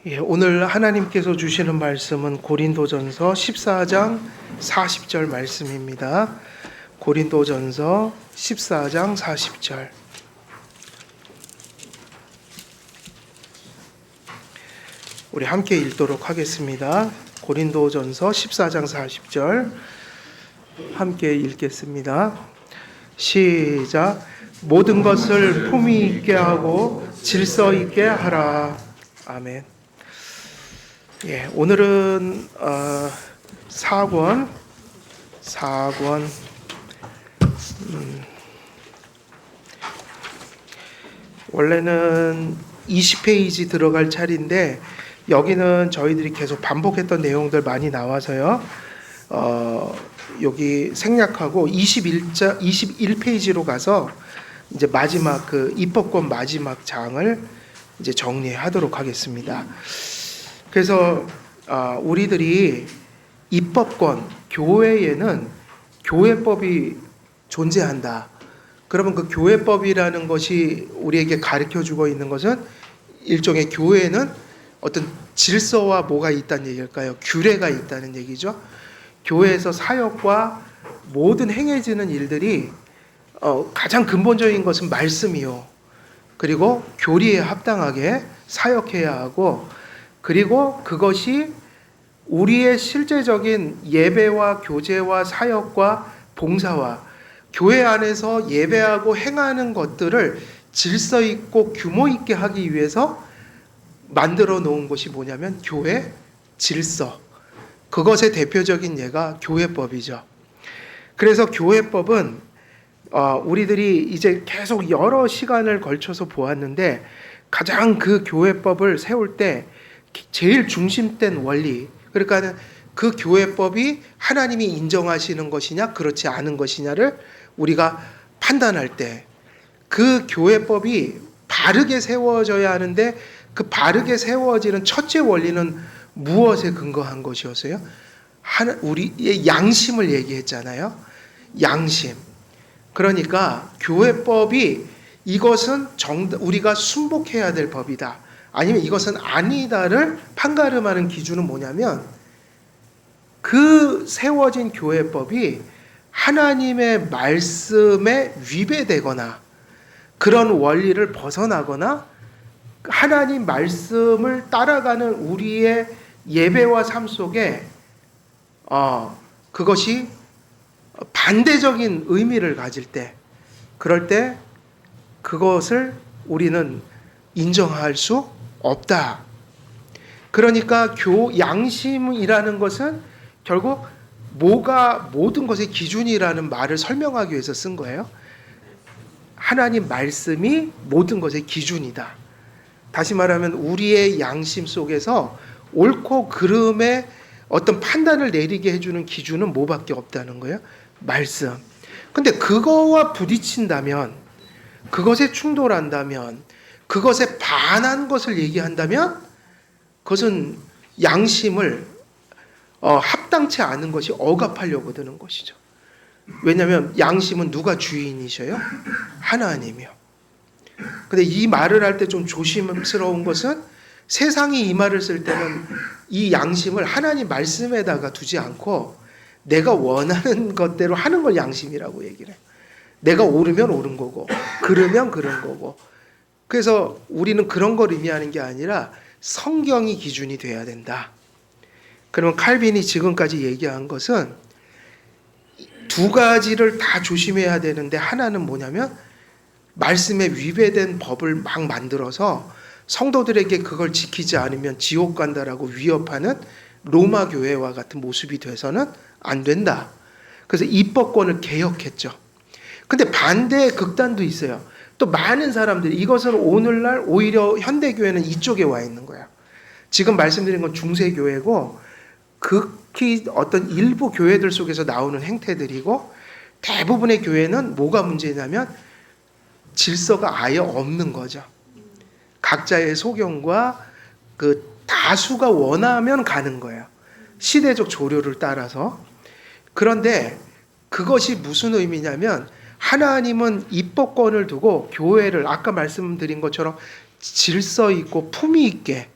오늘 하나님께서 주시는 말씀은 고린도전서 14장 40절 말씀입니다. 고린도전서 14장 40절. 우리 함께 읽도록 하겠습니다. 고린도전서 14장 40절 함께 읽겠습니다. 시작. 모든 것을 품위 있게 하고 질서 있게 하라. 아멘. 오늘은 4권 원래는 20페이지 들어갈 차례인데 여기는 저희들이 계속 반복했던 내용들 많이 나와서요. 여기 생략하고 21페이지로 가서 이제 마지막 그 입법권 마지막 장을 이제 정리하도록 하겠습니다. 그래서 우리들이 입법권, 교회에는 교회법이 존재한다. 그러면 그 교회법이라는 것이 우리에게 가르쳐주고 있는 것은 일종의 교회에는 어떤 질서와 뭐가 있다는 얘기일까요? 규례가 있다는 얘기죠. 교회에서 사역과 모든 행해지는 일들이 가장 근본적인 것은 말씀이요. 그리고 교리에 합당하게 사역해야 하고, 그리고 그것이 우리의 실제적인 예배와 교제와 사역과 봉사와 교회 안에서 예배하고 행하는 것들을 질서 있고 규모 있게 하기 위해서 만들어 놓은 것이 뭐냐면 교회 질서. 그것의 대표적인 예가 교회법이죠. 그래서 교회법은 우리들이 이제 계속 여러 시간을 걸쳐서 보았는데 가장 그 교회법을 세울 때 제일 중심된 원리, 그러니까 그 교회법이 하나님이 인정하시는 것이냐 그렇지 않은 것이냐를 우리가 판단할 때 그 교회법이 바르게 세워져야 하는데 그 바르게 세워지는 첫째 원리는 무엇에 근거한 것이었어요? 우리의 양심을 얘기했잖아요. 양심. 그러니까 교회법이 이것은 우리가 순복해야 될 법이다, 아니면 이것은 아니다를 판가름하는 기준은 뭐냐면 그 세워진 교회법이 하나님의 말씀에 위배되거나 그런 원리를 벗어나거나 하나님 말씀을 따라가는 우리의 예배와 삶 속에 그것이 반대적인 의미를 가질 때, 그럴 때 그것을 우리는 인정할 수 없다. 그러니까 양심이라는 것은 결국 뭐가 모든 것의 기준이라는 말을 설명하기 위해서 쓴 거예요. 하나님 말씀이 모든 것의 기준이다. 다시 말하면 우리의 양심 속에서 옳고 그름의 어떤 판단을 내리게 해주는 기준은 뭐밖에 없다는 거예요? 말씀. 근데 그거와 부딪힌다면, 그것에 충돌한다면, 그것에 반한 것을 얘기한다면 그것은 양심을 합당치 않은 것이 억압하려고 드는 것이죠. 왜냐하면 양심은 누가 주인이셔요? 하나님이요. 근데 이 말을 할 때 좀 조심스러운 것은 세상이 이 말을 쓸 때는 이 양심을 하나님 말씀에다가 두지 않고 내가 원하는 것대로 하는 걸 양심이라고 얘기를 해요. 내가 옳으면 옳은 거고 그르면 그른 거고. 그래서 우리는 그런 걸 의미하는 게 아니라 성경이 기준이 돼야 된다. 그러면 칼빈이 지금까지 얘기한 것은 두 가지를 다 조심해야 되는데, 하나는 뭐냐면 말씀에 위배된 법을 막 만들어서 성도들에게 그걸 지키지 않으면 지옥 간다라고 위협하는 로마 교회와 같은 모습이 돼서는 안 된다. 그래서 입법권을 개혁했죠. 근데 반대의 극단도 있어요. 또 많은 사람들이 이것을 오늘날 오히려 현대교회는 이쪽에 와 있는 거야. 지금 말씀드린 건 중세교회고 극히 어떤 일부 교회들 속에서 나오는 행태들이고, 대부분의 교회는 뭐가 문제냐면 질서가 아예 없는 거죠. 각자의 소견과 그 다수가 원하면 가는 거예요. 시대적 조류를 따라서. 그런데 그것이 무슨 의미냐면 하나님은 입법권을 두고 교회를 아까 말씀드린 것처럼 질서 있고 품위 있게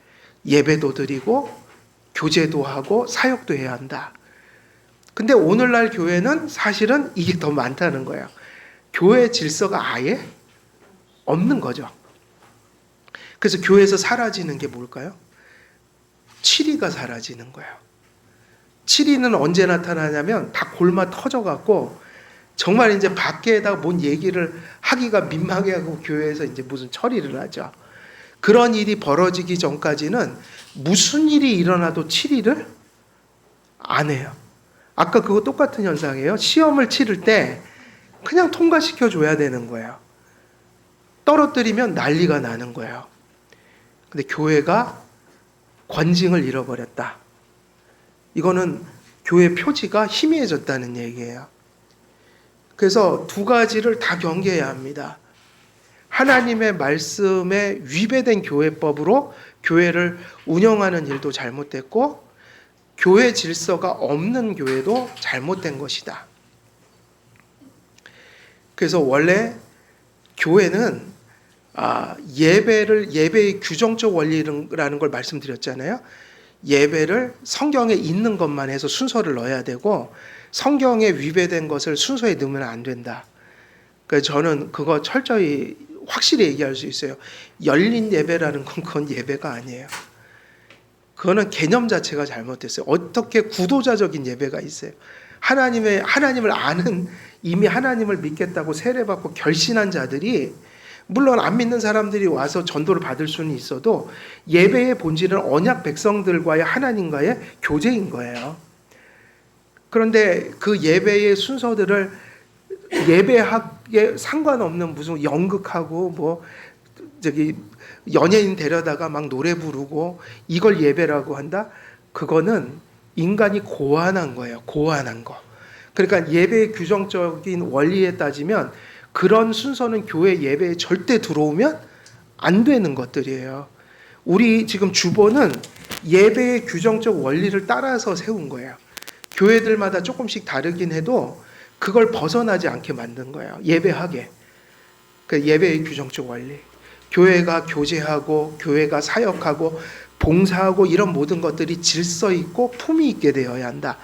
예배도 드리고 교제도 하고 사역도 해야 한다. 근데 오늘날 교회는 사실은 이게 더 많다는 거예요. 교회 질서가 아예 없는 거죠. 그래서 교회에서 사라지는 게 뭘까요? 치리가 사라지는 거예요. 치리는 언제 나타나냐면 다 골마 터져갖고 정말 이제 밖에다 뭔 얘기를 하기가 민망해하고 교회에서 이제 무슨 처리를 하죠. 그런 일이 벌어지기 전까지는 무슨 일이 일어나도 치리를 안 해요. 아까 그거 똑같은 현상이에요. 시험을 치를 때 그냥 통과시켜 줘야 되는 거예요. 떨어뜨리면 난리가 나는 거예요. 근데 교회가 관징을 잃어버렸다. 이거는 교회 표지가 희미해졌다는 얘기예요. 그래서 두 가지를 다 경계해야 합니다. 하나님의 말씀에 위배된 교회법으로 교회를 운영하는 일도 잘못됐고 교회 질서가 없는 교회도 잘못된 것이다. 그래서 원래 교회는 예배의 규정적 원리라는 걸 말씀드렸잖아요. 예배를 성경에 있는 것만 해서 순서를 넣어야 되고 성경에 위배된 것을 순서에 넣으면 안 된다. 그래서 저는 그거 철저히 확실히 얘기할 수 있어요. 열린 예배라는 건 그건 예배가 아니에요. 그거는 개념 자체가 잘못됐어요. 어떻게 구도자적인 예배가 있어요? 하나님을 아는, 이미 하나님을 믿겠다고 세례받고 결신한 자들이, 물론 안 믿는 사람들이 와서 전도를 받을 수는 있어도 예배의 본질은 언약 백성들과의 하나님과의 교제인 거예요. 그런데 그 예배의 순서들을 예배하기에 상관없는 무슨 연극하고 연예인 데려다가 막 노래 부르고 이걸 예배라고 한다? 그거는 인간이 고안한 거예요. 고안한 거. 그러니까 예배의 규정적인 원리에 따지면 그런 순서는 교회 예배에 절대 들어오면 안 되는 것들이에요. 우리 지금 주보는 예배의 규정적 원리를 따라서 세운 거예요. 교회들마다 조금씩 다르긴 해도 그걸 벗어나지 않게 만든 거예요. 예배하게. 그 예배의 규정적 원리. 교회가 교제하고 교회가 사역하고 봉사하고 이런 모든 것들이 질서 있고 품위 있게 되어야 한다.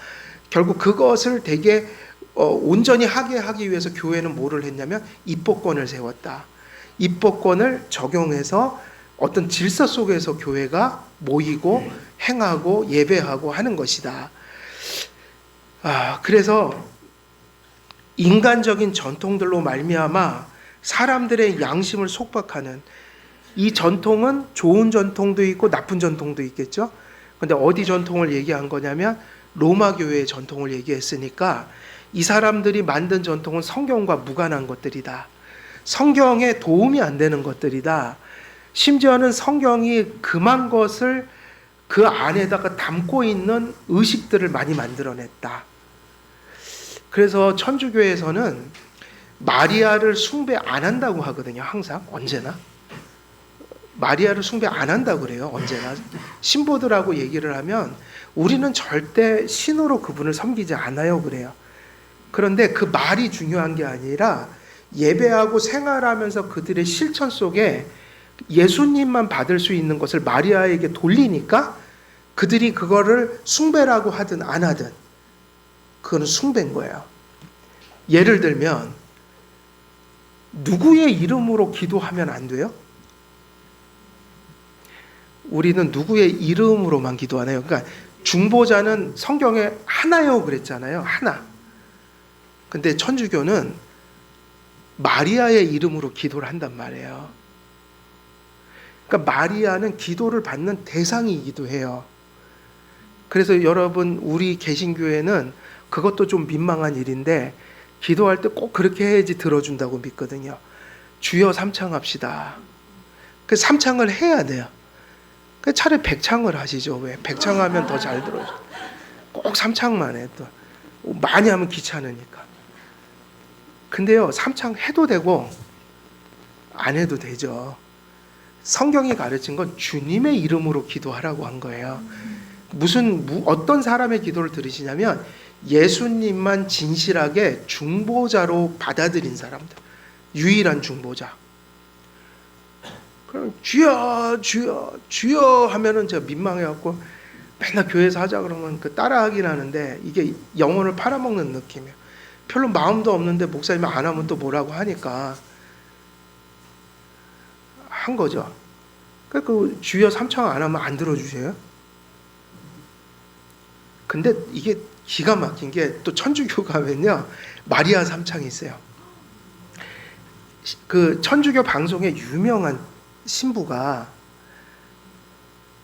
결국 그것을 되게 온전히 하게 하기 위해서 교회는 뭐를 했냐면 입법권을 세웠다. 입법권을 적용해서 어떤 질서 속에서 교회가 모이고 행하고 예배하고 하는 것이다. 그래서 인간적인 전통들로 말미암아 사람들의 양심을 속박하는 이 전통은 좋은 전통도 있고 나쁜 전통도 있겠죠. 그런데 어디 전통을 얘기한 거냐면 로마 교회의 전통을 얘기했으니까 이 사람들이 만든 전통은 성경과 무관한 것들이다. 성경에 도움이 안 되는 것들이다. 심지어는 성경이 금한 것을 그 안에다가 담고 있는 의식들을 많이 만들어냈다. 그래서 천주교에서는 마리아를 숭배 안 한다고 하거든요. 항상 언제나 마리아를 숭배 안 한다고 그래요. 언제나 신보들하고 얘기를 하면 우리는 절대 신으로 그분을 섬기지 않아요 그래요. 그런데 그 말이 중요한 게 아니라 예배하고 생활하면서 그들의 실천 속에 예수님만 받을 수 있는 것을 마리아에게 돌리니까 그들이 그거를 숭배라고 하든 안 하든 그거는 숭배인 거예요. 예를 들면 누구의 이름으로 기도하면 안 돼요? 우리는 누구의 이름으로만 기도하나요? 그러니까 중보자는 성경에 하나요 그랬잖아요. 하나. 근데 천주교는 마리아의 이름으로 기도를 한단 말이에요. 그러니까 마리아는 기도를 받는 대상이기도 해요. 그래서 여러분 우리 개신교회는 그것도 좀 민망한 일인데 기도할 때 꼭 그렇게 해야지 들어준다고 믿거든요. 주여 삼창합시다. 그 삼창을 해야 돼요. 그 차라리 백창을 하시죠. 왜? 백창하면 더 잘 들어요. 꼭 삼창만 해. 또 많이 하면 귀찮으니까. 근데요, 삼창 해도 되고 안 해도 되죠. 성경이 가르친 건 주님의 이름으로 기도하라고 한 거예요. 어떤 사람의 기도를 들으시냐면 예수님만 진실하게 중보자로 받아들인 사람들, 유일한 중보자. 그럼 주여 주여 주여 하면은 제가 민망해갖고 맨날 교회에서 하자 그러면 그 따라하긴 하는데 이게 영혼을 팔아먹는 느낌이에요. 별로 마음도 없는데 목사님이 안 하면 또 뭐라고 하니까 한 거죠. 그 주여 삼창 안 하면 안 들어주세요. 근데 이게 기가 막힌 게 또 천주교 가면요 마리아 삼창이 있어요. 그 천주교 방송에 유명한 신부가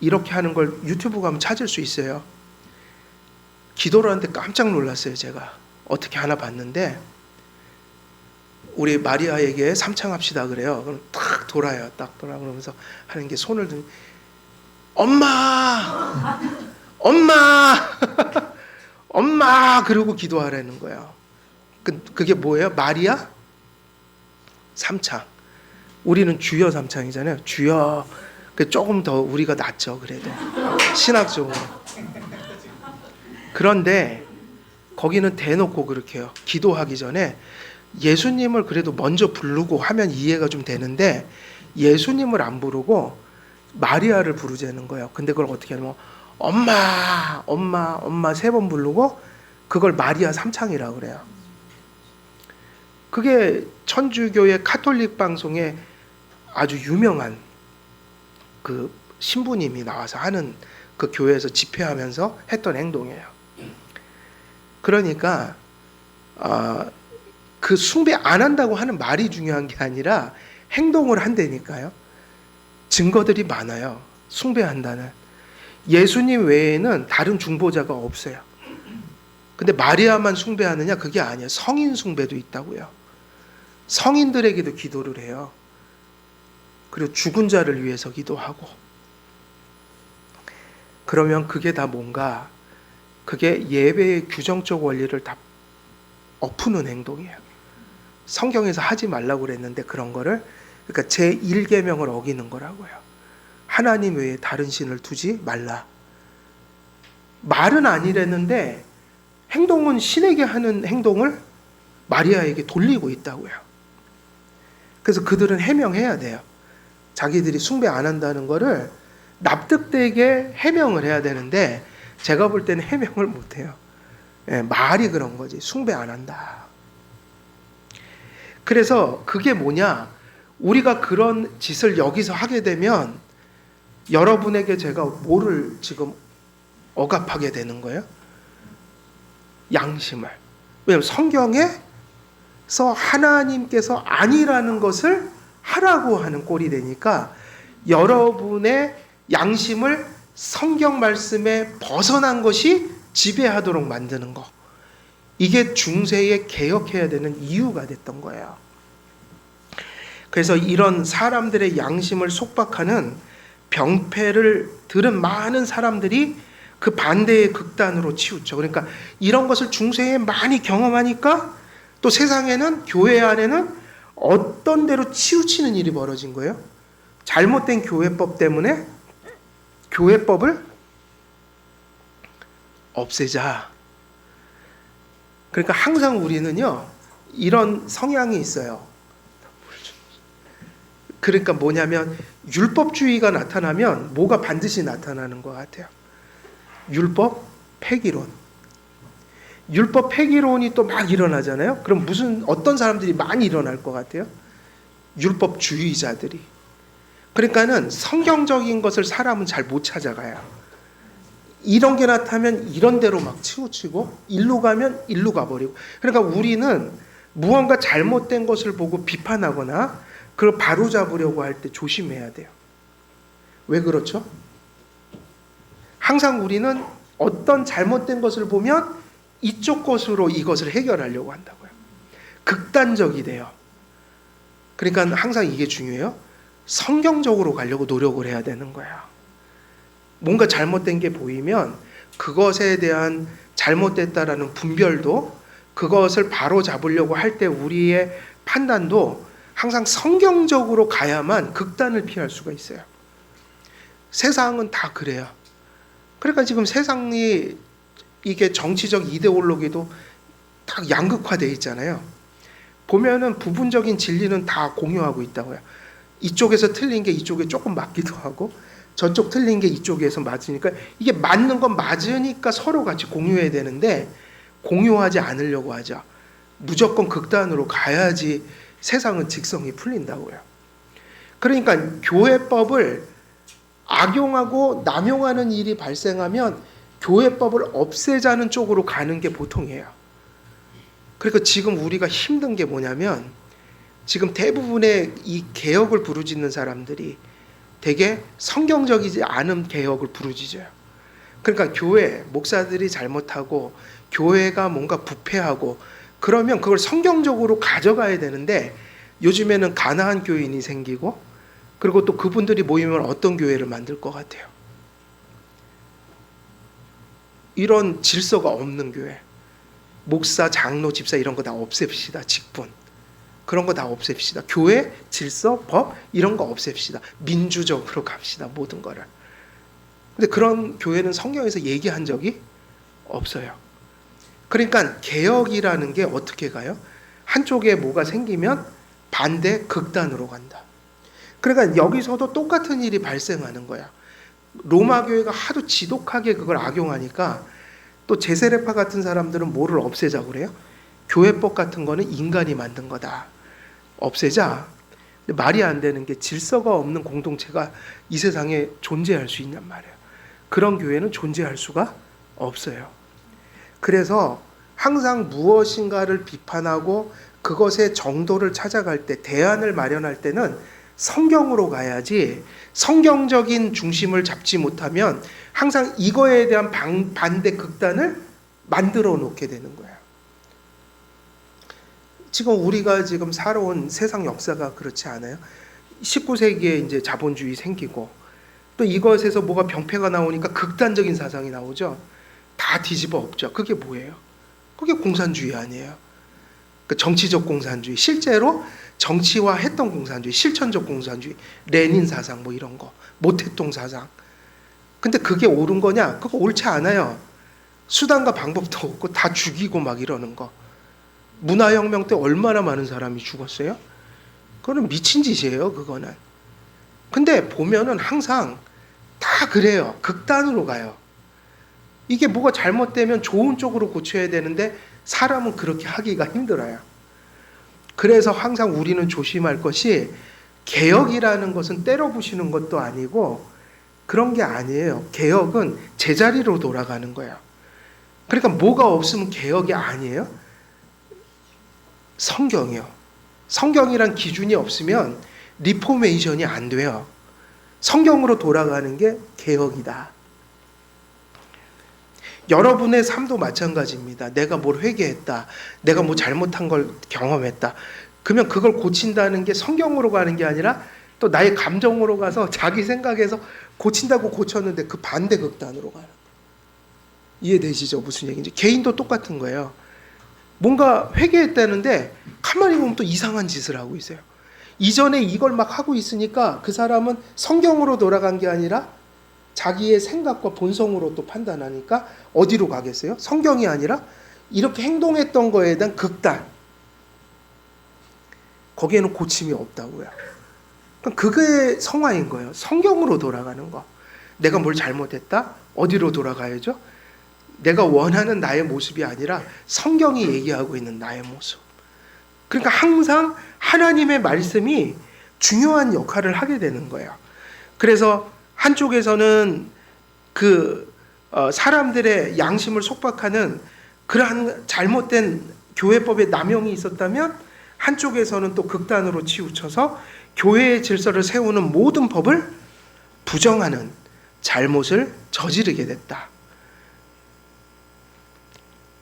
이렇게 하는 걸 유튜브 가면 찾을 수 있어요. 기도를 하는데 깜짝 놀랐어요. 제가 어떻게 하나 봤는데 우리 마리아에게 삼창합시다 그래요. 그럼 딱 돌아요. 딱 돌아 그러면서 하는 게 손을 든 엄마 엄마 엄마 그러고 기도하라는 거예요. 그게 뭐예요? 마리아 삼창. 우리는 주여 삼창이잖아요. 주여. 조금 더 우리가 낫죠. 그래도 신학적으로. 그런데 거기는 대놓고 그렇게 해요. 기도하기 전에 예수님을 그래도 먼저 부르고 하면 이해가 좀 되는데 예수님을 안 부르고 마리아를 부르자는 거예요. 근데 그걸 어떻게 하냐면 엄마 엄마 엄마 3번 부르고 그걸 마리아 삼창이라고 그래요. 그게 천주교의 카톨릭 방송에 아주 유명한 그 신부님이 나와서 하는 그 교회에서 집회하면서 했던 행동이에요. 그러니까 그 숭배 안 한다고 하는 말이 중요한 게 아니라 행동을 한다니까요. 증거들이 많아요. 숭배한다는. 예수님 외에는 다른 중보자가 없어요. 근데 마리아만 숭배하느냐? 그게 아니에요. 성인 숭배도 있다고요. 성인들에게도 기도를 해요. 그리고 죽은 자를 위해서 기도하고. 그러면 그게 다 뭔가 그게 예배의 규정적 원리를 다 엎는 행동이에요. 성경에서 하지 말라고 그랬는데 그런 거를 그러니까 제1계명을 어기는 거라고요. 하나님 외에 다른 신을 두지 말라. 말은 아니랬는데 행동은 신에게 하는 행동을 마리아에게 돌리고 있다고요. 그래서 그들은 해명해야 돼요. 자기들이 숭배 안 한다는 거를 납득되게 해명을 해야 되는데 제가 볼 때는 해명을 못해요. 말이 그런 거지. 숭배 안 한다. 그래서 그게 뭐냐? 우리가 그런 짓을 여기서 하게 되면 여러분에게 제가 뭐를 지금 억압하게 되는 거예요? 양심을. 왜냐하면 성경에서 하나님께서 아니라는 것을 하라고 하는 꼴이 되니까 여러분의 양심을 성경 말씀에 벗어난 것이 지배하도록 만드는 거. 이게 중세에 개혁해야 되는 이유가 됐던 거예요. 그래서 이런 사람들의 양심을 속박하는 병폐를 들은 많은 사람들이 그 반대의 극단으로 치우쳐. 그러니까 이런 것을 중세에 많이 경험하니까 또 세상에는 교회 안에는 어떤 대로 치우치는 일이 벌어진 거예요. 잘못된 교회법 때문에 교회법을 없애자. 그러니까 항상 우리는요 이런 성향이 있어요. 그러니까 뭐냐면 율법주의가 나타나면 뭐가 반드시 나타나는 것 같아요. 율법 폐기론. 율법 폐기론이 또 막 일어나잖아요. 그럼 어떤 사람들이 많이 일어날 것 같아요? 율법주의자들이. 그러니까는 성경적인 것을 사람은 잘 못 찾아가요. 이런 게 나타나면 이런 대로 막 치우치고 일로 가면 일로 가버리고. 그러니까 우리는 무언가 잘못된 것을 보고 비판하거나 그걸 바로잡으려고 할 때 조심해야 돼요. 왜 그렇죠? 항상 우리는 어떤 잘못된 것을 보면 이쪽 것으로 이것을 해결하려고 한다고요. 극단적이 돼요. 그러니까 항상 이게 중요해요. 성경적으로 가려고 노력을 해야 되는 거야. 뭔가 잘못된 게 보이면 그것에 대한 잘못됐다라는 분별도 그것을 바로 잡으려고 할 때 우리의 판단도 항상 성경적으로 가야만 극단을 피할 수가 있어요. 세상은 다 그래요. 그러니까 지금 세상이 이게 정치적 이데올로기도 딱 양극화되어 있잖아요. 보면은 부분적인 진리는 다 공유하고 있다고요. 이쪽에서 틀린 게 이쪽에 조금 맞기도 하고 저쪽 틀린 게 이쪽에서 맞으니까 이게 맞는 건 맞으니까 서로 같이 공유해야 되는데 공유하지 않으려고 하죠. 무조건 극단으로 가야지 세상은 직성이 풀린다고요. 그러니까 교회법을 악용하고 남용하는 일이 발생하면 교회법을 없애자는 쪽으로 가는 게 보통이에요. 그러니까 지금 우리가 힘든 게 뭐냐면 지금 대부분의 이 개혁을 부르짖는 사람들이 되게 성경적이지 않은 개혁을 부르짖어요. 그러니까 교회 목사들이 잘못하고 교회가 뭔가 부패하고 그러면 그걸 성경적으로 가져가야 되는데 요즘에는 가나안 교인이 생기고 그리고 또 그분들이 모이면 어떤 교회를 만들 것 같아요? 이런 질서가 없는 교회. 목사, 장로, 집사 이런 거 다 없앱시다. 직분. 그런 거 다 없앱시다. 교회, 질서, 법 이런 거 없앱시다. 민주적으로 갑시다. 모든 거를. 근데 그런 교회는 성경에서 얘기한 적이 없어요. 그러니까 개혁이라는 게 어떻게 가요? 한쪽에 뭐가 생기면 반대 극단으로 간다. 그러니까 여기서도 똑같은 일이 발생하는 거야. 로마 교회가 하도 지독하게 그걸 악용하니까 또 제세례파 같은 사람들은 뭐를 없애자고 그래요? 교회법 같은 거는 인간이 만든 거다. 없애자. 근데 말이 안 되는 게 질서가 없는 공동체가 이 세상에 존재할 수 있냔 말이에요. 그런 교회는 존재할 수가 없어요. 그래서 항상 무엇인가를 비판하고 그것의 정도를 찾아갈 때, 대안을 마련할 때는 성경으로 가야지 성경적인 중심을 잡지 못하면 항상 이거에 대한 반대 극단을 만들어 놓게 되는 거예요. 지금 우리가 지금 살아온 세상 역사가 그렇지 않아요? 19세기에 이제 자본주의 생기고 또 이것에서 뭐가 병폐가 나오니까 극단적인 사상이 나오죠. 다 뒤집어 엎죠. 그게 뭐예요? 그게 공산주의 아니에요? 그 정치적 공산주의, 실제로 정치화했던 공산주의, 실천적 공산주의, 레닌 사상 뭐 이런 거, 모태동 사상. 근데 그게 옳은 거냐? 그거 옳지 않아요. 수단과 방법도 없고 다 죽이고 막 이러는 거. 문화혁명 때 얼마나 많은 사람이 죽었어요? 그거는 미친 짓이에요, 그거는. 근데 보면은 항상 다 그래요. 극단으로 가요. 이게 뭐가 잘못되면 좋은 쪽으로 고쳐야 되는데 사람은 그렇게 하기가 힘들어요. 그래서 항상 우리는 조심할 것이 개혁이라는 것은 때려 부시는 것도 아니고 그런 게 아니에요. 개혁은 제자리로 돌아가는 거예요. 그러니까 뭐가 없으면 개혁이 아니에요? 성경이요. 성경이란 기준이 없으면 리포메이션이 안 돼요. 성경으로 돌아가는 게 개혁이다. 여러분의 삶도 마찬가지입니다. 내가 뭘 회개했다. 내가 뭐 잘못한 걸 경험했다. 그러면 그걸 고친다는 게 성경으로 가는 게 아니라 또 나의 감정으로 가서 자기 생각에서 고친다고 고쳤는데 그 반대 극단으로 가는 거예요. 이해되시죠? 무슨 얘기인지. 개인도 똑같은 거예요. 뭔가 회개했다는데 가만히 보면 또 이상한 짓을 하고 있어요. 이전에 이걸 막 하고 있으니까 그 사람은 성경으로 돌아간 게 아니라 자기의 생각과 본성으로 또 판단하니까 어디로 가겠어요? 성경이 아니라 이렇게 행동했던 거에 대한 극단. 거기에는 고침이 없다고요. 그게 성화인 거예요. 성경으로 돌아가는 거. 내가 뭘 잘못했다? 어디로 돌아가야죠? 내가 원하는 나의 모습이 아니라 성경이 얘기하고 있는 나의 모습. 그러니까 항상 하나님의 말씀이 중요한 역할을 하게 되는 거예요. 그래서 한쪽에서는 사람들의 양심을 속박하는 그러한 잘못된 교회법의 남용이 있었다면 한쪽에서는 또 극단으로 치우쳐서 교회의 질서를 세우는 모든 법을 부정하는 잘못을 저지르게 됐다.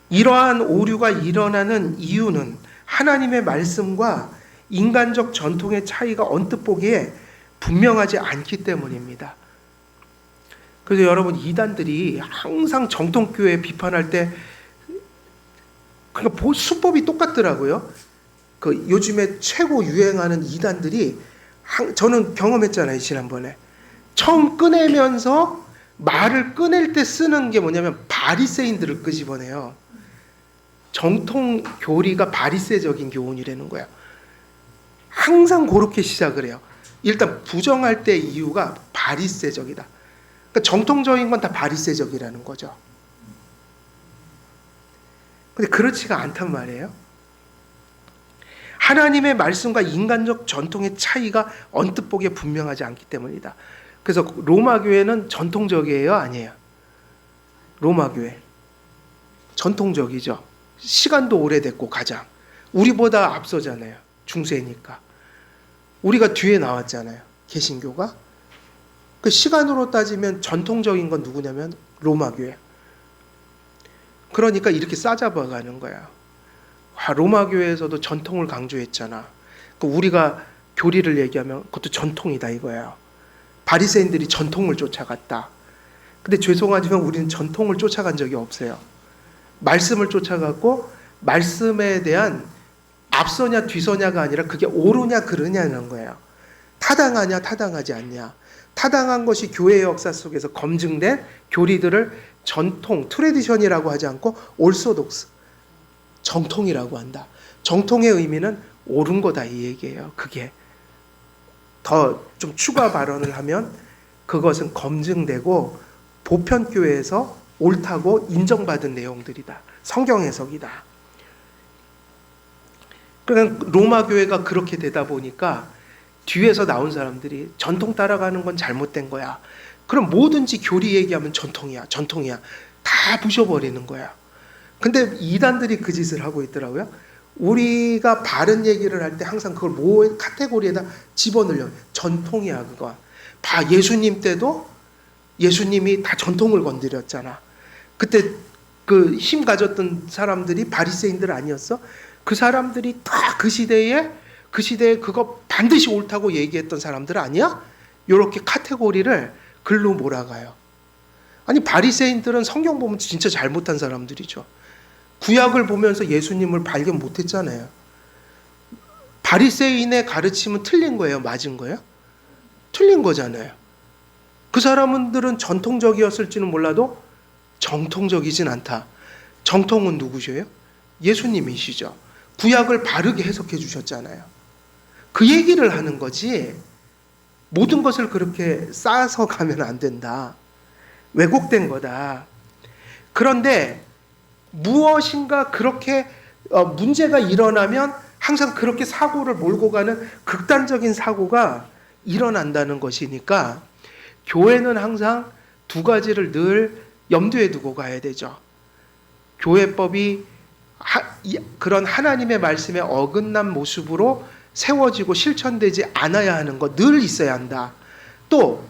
이러한 오류가 일어나는 이유는 하나님의 말씀과 인간적 전통의 차이가 언뜻 보기에 분명하지 않기 때문입니다. 그래서 여러분, 이단들이 항상 정통교회 비판할 때 그러니까 수법이 똑같더라고요. 그 요즘에 최고 유행하는 이단들이 저는 경험했잖아요, 지난번에. 처음 꺼내면서 말을 꺼낼 때 쓰는 게 뭐냐면 바리새인들을 끄집어내요. 정통 교리가 바리새적인 교훈이라는 거야. 항상 그렇게 시작을 해요. 일단 부정할 때 이유가 바리새적이다. 그러니까 정통적인 건 다 바리새적이라는 거죠. 근데 그렇지가 않단 말이에요. 하나님의 말씀과 인간적 전통의 차이가 언뜻 보기에 분명하지 않기 때문이다. 그래서 로마 교회는 전통적이에요, 아니에요? 로마 교회 전통적이죠. 시간도 오래됐고 가장 우리보다 앞서잖아요. 중세니까. 우리가 뒤에 나왔잖아요. 개신교가. 그 시간으로 따지면 전통적인 건 누구냐면 로마 교회. 그러니까 이렇게 싸잡아가는 거야. 로마 교회에서도 전통을 강조했잖아. 우리가 교리를 얘기하면 그것도 전통이다 이거예요. 바리새인들이 전통을 쫓아갔다. 근데 죄송하지만 우리는 전통을 쫓아간 적이 없어요. 말씀을 쫓아갔고 말씀에 대한 앞서냐 뒤서냐가 아니라 그게 옳으냐 그르냐는 거예요. 타당하냐 타당하지 않냐. 타당한 것이 교회의 역사 속에서 검증된 교리들을 전통, 트레디션이라고 하지 않고 올소독스, 정통이라고 한다. 정통의 의미는 옳은 거다 이 얘기예요. 그게 더 좀 추가 발언을 하면 그것은 검증되고 보편교회에서 옳다고 인정받은 내용들이다. 성경 해석이다. 그러니까 로마 교회가 그렇게 되다 보니까 뒤에서 나온 사람들이 전통 따라가는 건 잘못된 거야. 그럼 뭐든지 교리 얘기하면 전통이야. 전통이야. 다 부셔버리는 거야. 근데 이단들이 그 짓을 하고 있더라고요. 우리가 바른 얘기를 할 때 항상 그걸 뭐 카테고리에다 집어넣으려고. 전통이야 그거. 봐 예수님 때도 예수님이 다 전통을 건드렸잖아. 그때 그 힘 가졌던 사람들이 바리새인들 아니었어? 그 사람들이 다 그 시대에 그거 반드시 옳다고 얘기했던 사람들 아니야? 이렇게 카테고리를 글로 몰아가요. 아니 바리새인들은 성경 보면 진짜 잘못한 사람들이죠. 구약을 보면서 예수님을 발견 못했잖아요. 바리새인의 가르침은 틀린 거예요? 맞은 거예요? 틀린 거잖아요. 그 사람들은 전통적이었을지는 몰라도 정통적이진 않다. 정통은 누구셔요? 예수님이시죠. 구약을 바르게 해석해 주셨잖아요. 그 얘기를 하는 거지 모든 것을 그렇게 쌓아서 가면 안 된다. 왜곡된 거다. 그런데 무엇인가 그렇게 문제가 일어나면 항상 그렇게 사고를 몰고 가는 극단적인 사고가 일어난다는 것이니까 교회는 항상 두 가지를 늘 염두에 두고 가야 되죠. 교회법이 그런 하나님의 말씀에 어긋난 모습으로 세워지고 실천되지 않아야 하는 것 늘 있어야 한다. 또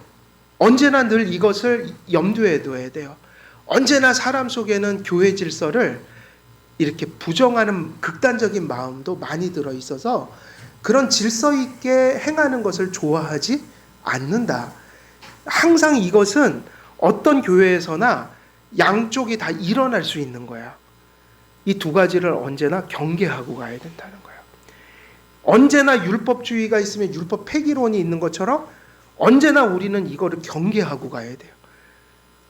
언제나 늘 이것을 염두에 둬야 돼요. 언제나 사람 속에는 교회 질서를 이렇게 부정하는 극단적인 마음도 많이 들어 있어서 그런 질서 있게 행하는 것을 좋아하지 않는다. 항상 이것은 어떤 교회에서나 양쪽이 다 일어날 수 있는 거야. 이 두 가지를 언제나 경계하고 가야 된다는 거예요. 언제나 율법주의가 있으면 율법 폐기론이 있는 것처럼 언제나 우리는 이거를 경계하고 가야 돼요.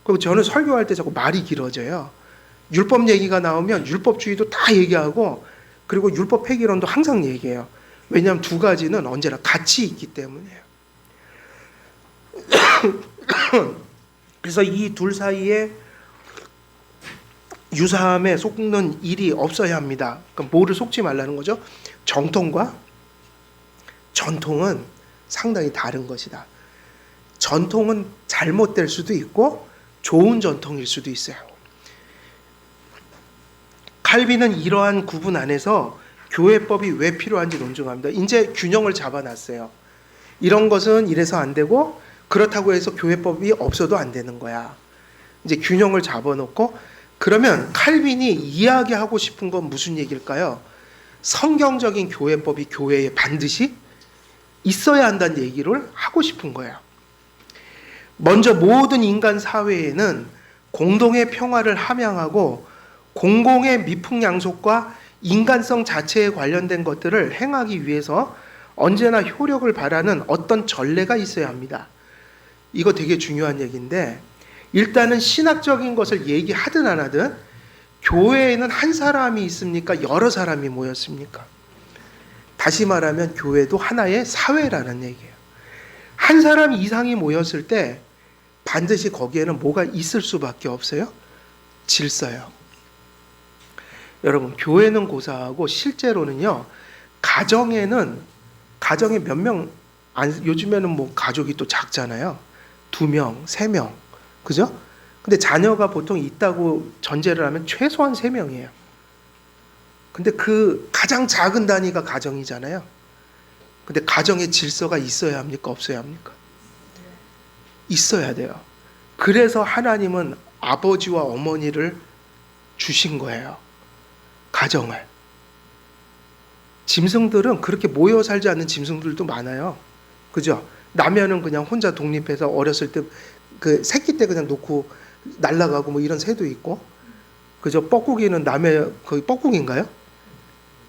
그리고 저는 설교할 때 자꾸 말이 길어져요. 율법 얘기가 나오면 율법주의도 다 얘기하고 그리고 율법 폐기론도 항상 얘기해요. 왜냐하면 두 가지는 언제나 같이 있기 때문이에요. 그래서 이 둘 사이에 유사함에 속는 일이 없어야 합니다. 그러니까 뭐를 속지 말라는 거죠? 정통과 전통은 상당히 다른 것이다. 전통은 잘못될 수도 있고 좋은 전통일 수도 있어요. 칼빈은 이러한 구분 안에서 교회법이 왜 필요한지 논증합니다. 이제 균형을 잡아놨어요. 이런 것은 이래서 안 되고 그렇다고 해서 교회법이 없어도 안 되는 거야. 이제 균형을 잡아놓고 그러면 칼빈이 이야기하고 싶은 건 무슨 얘기일까요? 성경적인 교회법이 교회에 반드시 있어야 한다는 얘기를 하고 싶은 거예요. 먼저 모든 인간 사회에는 공동의 평화를 함양하고 공공의 미풍양속과 인간성 자체에 관련된 것들을 행하기 위해서 언제나 효력을 발하는 어떤 전례가 있어야 합니다. 이거 되게 중요한 얘기인데 일단은 신학적인 것을 얘기하든 안 하든 교회에는 한 사람이 있습니까? 여러 사람이 모였습니까? 다시 말하면 교회도 하나의 사회라는 얘기예요. 한 사람 이상이 모였을 때 반드시 거기에는 뭐가 있을 수밖에 없어요? 질서요. 여러분, 교회는 고사하고 실제로는요, 가정에 몇 명, 요즘에는 뭐 가족이 또 작잖아요. 2명, 3명. 그죠? 근데 자녀가 보통 있다고 전제를 하면 최소한 3명이에요. 근데 그 가장 작은 단위가 가정이잖아요. 근데 가정의 질서가 있어야 합니까? 없어야 합니까? 있어야 돼요. 그래서 하나님은 아버지와 어머니를 주신 거예요. 가정을. 짐승들은 그렇게 모여 살지 않는 짐승들도 많아요. 그죠? 라면은 그냥 혼자 독립해서 어렸을 때 그 새끼 때 그냥 놓고 날아가고 뭐 이런 새도 있고. 그죠? 뻐꾸기는 남의 거의 뻐꾸기인가요?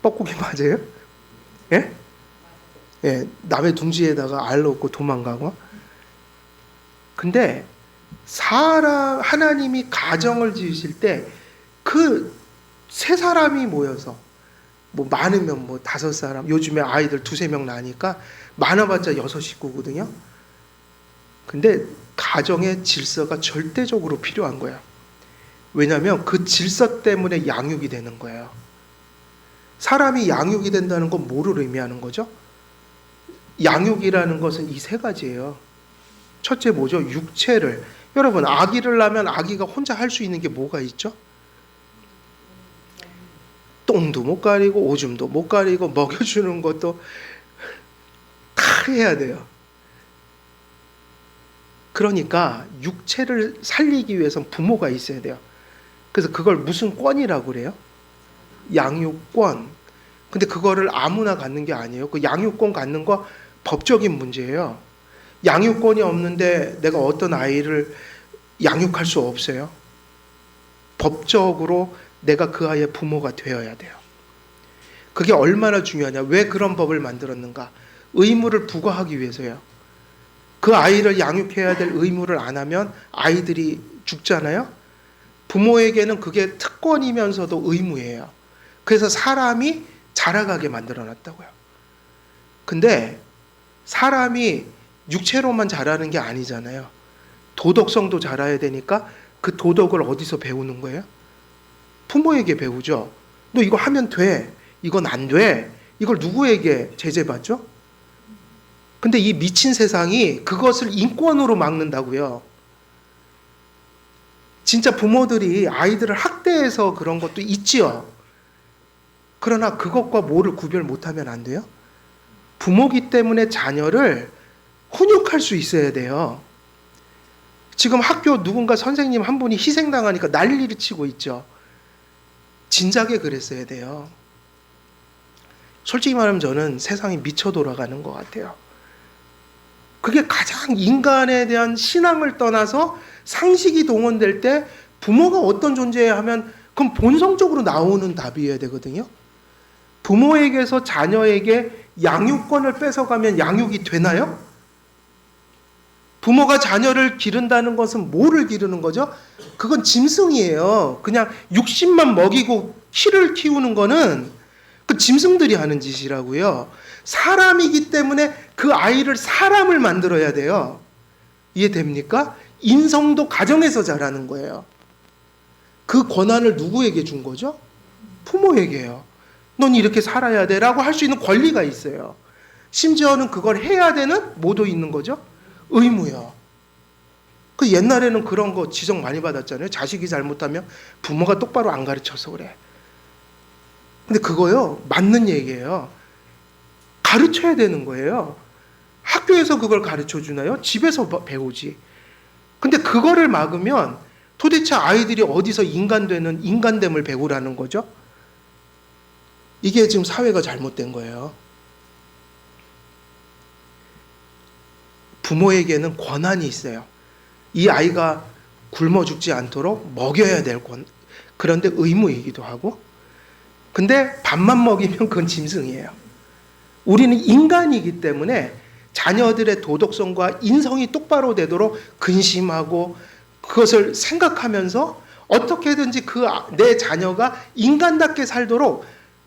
뻐꾸기 맞아요? 예? 예, 남의 둥지에다가 알 놓고 도망가고. 근데 하나님이 가정을 지으실 때 그 세 사람이 모여서 뭐 많으면 뭐 5사람, 요즘에 아이들 2-3명 나니까 많아봤자 6식구거든요. 근데 가정의 질서가 절대적으로 필요한 거예요. 왜냐하면 그 질서 때문에 양육이 되는 거예요. 사람이 양육이 된다는 건 뭐를 의미하는 거죠? 양육이라는 것은 이 3가지예요. 첫째 뭐죠? 육체를. 여러분, 아기를 낳으면 아기가 혼자 할 수 있는 게 뭐가 있죠? 똥도 못 가리고 오줌도 못 가리고 먹여주는 것도 다 해야 돼요. 그러니까 육체를 살리기 위해서는 부모가 있어야 돼요. 그래서 그걸 무슨 권이라고 그래요? 양육권. 근데 그거를 아무나 갖는 게 아니에요. 그 양육권 갖는 거 법적인 문제예요. 양육권이 없는데 내가 어떤 아이를 양육할 수 없어요. 법적으로 내가 그 아이의 부모가 되어야 돼요. 그게 얼마나 중요하냐. 왜 그런 법을 만들었는가. 의무를 부과하기 위해서요. 그 아이를 양육해야 될 의무를 안 하면 아이들이 죽잖아요. 부모에게는 그게 특권이면서도 의무예요. 그래서 사람이 자라가게 만들어놨다고요. 근데 사람이 육체로만 자라는 게 아니잖아요. 도덕성도 자라야 되니까 그 도덕을 어디서 배우는 거예요? 부모에게 배우죠. 너 이거 하면 돼. 이건 안 돼. 이걸 누구에게 제재받죠? 근데 이 미친 세상이 그것을 인권으로 막는다고요. 진짜 부모들이 아이들을 학대해서 그런 것도 있지요. 그러나 그것과 뭐를 구별 못하면 안 돼요? 부모기 때문에 자녀를 훈육할 수 있어야 돼요. 지금 학교 누군가 선생님 한 분이 희생당하니까 난리를 치고 있죠. 진작에 그랬어야 돼요. 솔직히 말하면 저는 세상이 미쳐 돌아가는 것 같아요. 그게 가장 인간에 대한 신앙을 떠나서 상식이 동원될 때 부모가 어떤 존재야 하면 그건 본성적으로 나오는 답이어야 되거든요. 부모에게서 자녀에게 양육권을 뺏어가면 양육이 되나요? 부모가 자녀를 기른다는 것은 뭐를 기르는 거죠? 그건 짐승이에요. 그냥 육신만 먹이고 키를 키우는 거는 그 짐승들이 하는 짓이라고요. 사람이기 때문에 그 아이를 사람을 만들어야 돼요. 이해됩니까? 인성도 가정에서 자라는 거예요. 그 권한을 누구에게 준 거죠? 부모에게요. 넌 이렇게 살아야 돼 라고 할 수 있는 권리가 있어요. 심지어는 그걸 해야 되는 뭐도 있는 거죠? 의무요. 그 옛날에는 그런 거 지적 많이 받았잖아요. 자식이 잘못하면 부모가 똑바로 안 가르쳐서 그래. 근데 그거요, 맞는 얘기예요. 가르쳐야 되는 거예요. 학교에서 그걸 가르쳐 주나요? 집에서 배우지. 근데 그거를 막으면 도대체 아이들이 어디서 인간됨을 배우라는 거죠? 이게 지금 사회가 잘못된 거예요. 부모에게는 권한이 있어요. 이 아이가 굶어 죽지 않도록 먹여야 될 그런데 의무이기도 하고. 근데 밥만 먹이면 그건 짐승이에요. 우리는 인간이기 때문에 자녀들의 도덕성과 인성이 똑바로 되도록 근심하고 그것을 생각하면서 어떻게든지 내 자녀가 인간답게 살도록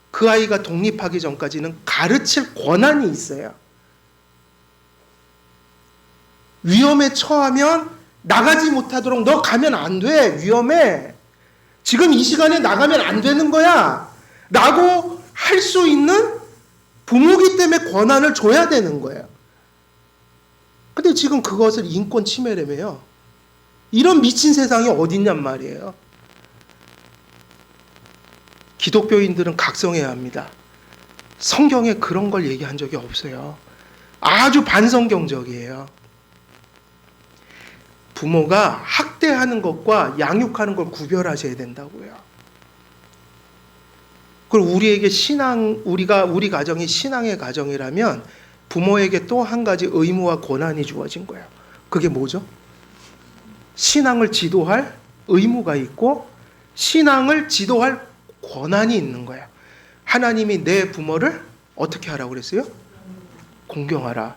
그 아이가 독립하기 전까지는 가르칠 권한이 있어요. 위험에 처하면 나가지 못하도록 너 가면 안 돼. 위험해. 지금 이 시간에 나가면 안 되는 거야. 라고 할 수 있는 부모기 때문에 권한을 줘야 되는 거예요. 근데 지금 그것을 인권 침해라며요. 이런 미친 세상이 어딨냔 말이에요. 기독교인들은 각성해야 합니다. 성경에 그런 걸 얘기한 적이 없어요. 아주 반성경적이에요. 부모가 학대하는 것과 양육하는 걸 구별하셔야 된다고요. 그리고 우리에게 우리 가정이 신앙의 가정이라면 부모에게 또 한 가지 의무와 권한이 주어진 거예요. 그게 뭐죠? 신앙을 지도할 의무가 있고 신앙을 지도할 권한이 있는 거예요. 하나님이 내 부모를 어떻게 하라고 그랬어요? 공경하라.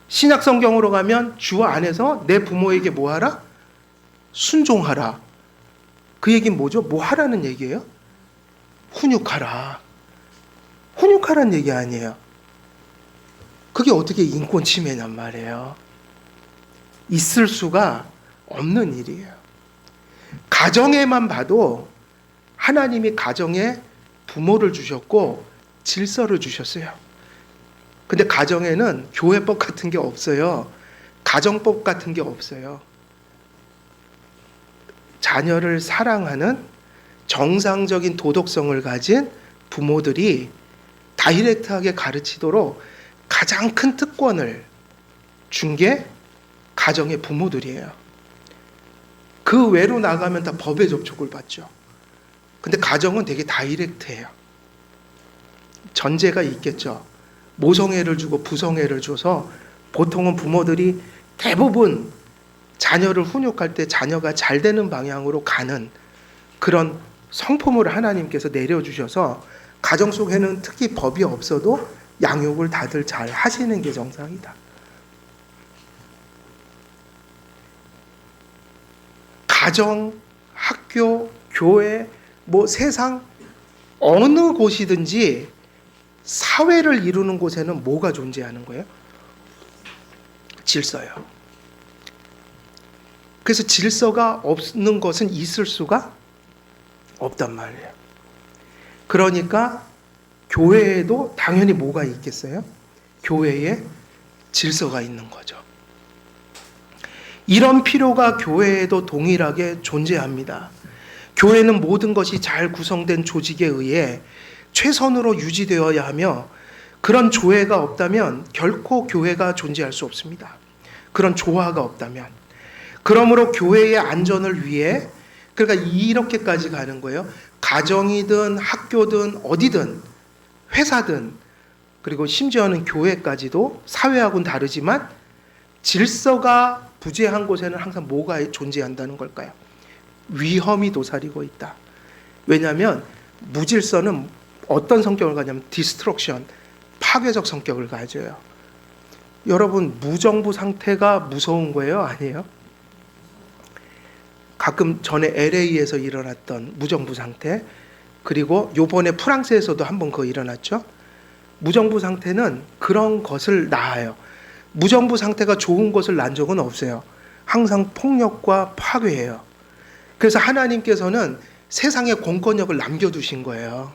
신약 성경으로 가면 주 안에서 내 부모에게 뭐 하라? 순종하라. 그 얘기는 뭐죠? 뭐 하라는 얘기예요? 훈육하라. 훈육하라는 얘기 아니에요. 그게 어떻게 인권 침해냔 말이에요. 있을 수가 없는 일이에요. 가정에만 봐도 하나님이 가정에 부모를 주셨고 질서를 주셨어요. 근데 가정에는 교회법 같은 게 없어요. 가정법 같은 게 없어요. 자녀를 사랑하는 정상적인 도덕성을 가진 부모들이 다이렉트하게 가르치도록 가장 큰 특권을 준 게 가정의 부모들이에요. 그 외로 나가면 다 법의 접촉을 받죠. 근데 가정은 되게 다이렉트해요. 전제가 있겠죠. 모성애를 주고 부성애를 줘서 보통은 부모들이 대부분 자녀를 훈육할 때 자녀가 잘 되는 방향으로 가는 그런 성품을 하나님께서 내려주셔서 가정 속에는 특히 법이 없어도 양육을 다들 잘 하시는 게 정상이다. 가정, 학교, 교회, 뭐 세상 어느 곳이든지 사회를 이루는 곳에는 뭐가 존재하는 거예요? 질서요. 그래서 질서가 없는 것은 있을 수가 없단 말이에요. 그러니까 교회에도 당연히 뭐가 있겠어요? 교회에 질서가 있는 거죠. 이런 필요가 교회에도 동일하게 존재합니다. 교회는 모든 것이 잘 구성된 조직에 의해 최선으로 유지되어야 하며 그런 조회가 없다면 결코 교회가 존재할 수 없습니다. 그런 조화가 없다면. 그러므로 교회의 안전을 위해 그러니까 이렇게까지 가는 거예요. 가정이든 학교든 어디든 회사든 그리고 심지어는 교회까지도 사회하고는 다르지만 질서가 부재한 곳에는 항상 뭐가 존재한다는 걸까요? 위험이 도사리고 있다. 왜냐하면 무질서는 어떤 성격을 가냐면 디스트럭션, 파괴적 성격을 가져요. 여러분 무정부 상태가 무서운 거예요? 아니에요? 가끔 전에 LA에서 일어났던 무정부 상태 그리고 요번에 프랑스에서도 한번 그거 일어났죠. 무정부 상태는 그런 것을 낳아요. 무정부 상태가 좋은 것을 낳은 적은 없어요. 항상 폭력과 파괴예요. 그래서 하나님께서는 세상에 공권력을 남겨두신 거예요.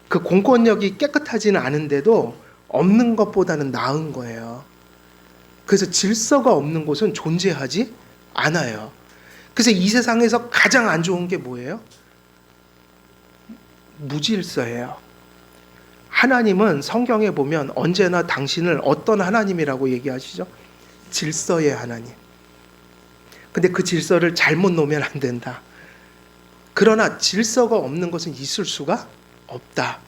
그 공권력이 깨끗하지는 않은데도 없는 것보다는 나은 거예요. 그래서 질서가 없는 곳은 존재하지 않아요. 그래서 이 세상에서 가장 안 좋은 게 뭐예요? 무질서예요. 하나님은 성경에 보면 언제나 당신을 어떤 하나님이라고 얘기하시죠? 질서의 하나님. 근데 그 질서를 잘못 놓으면 안 된다. 그러나 질서가 없는 것은 있을 수가 없다.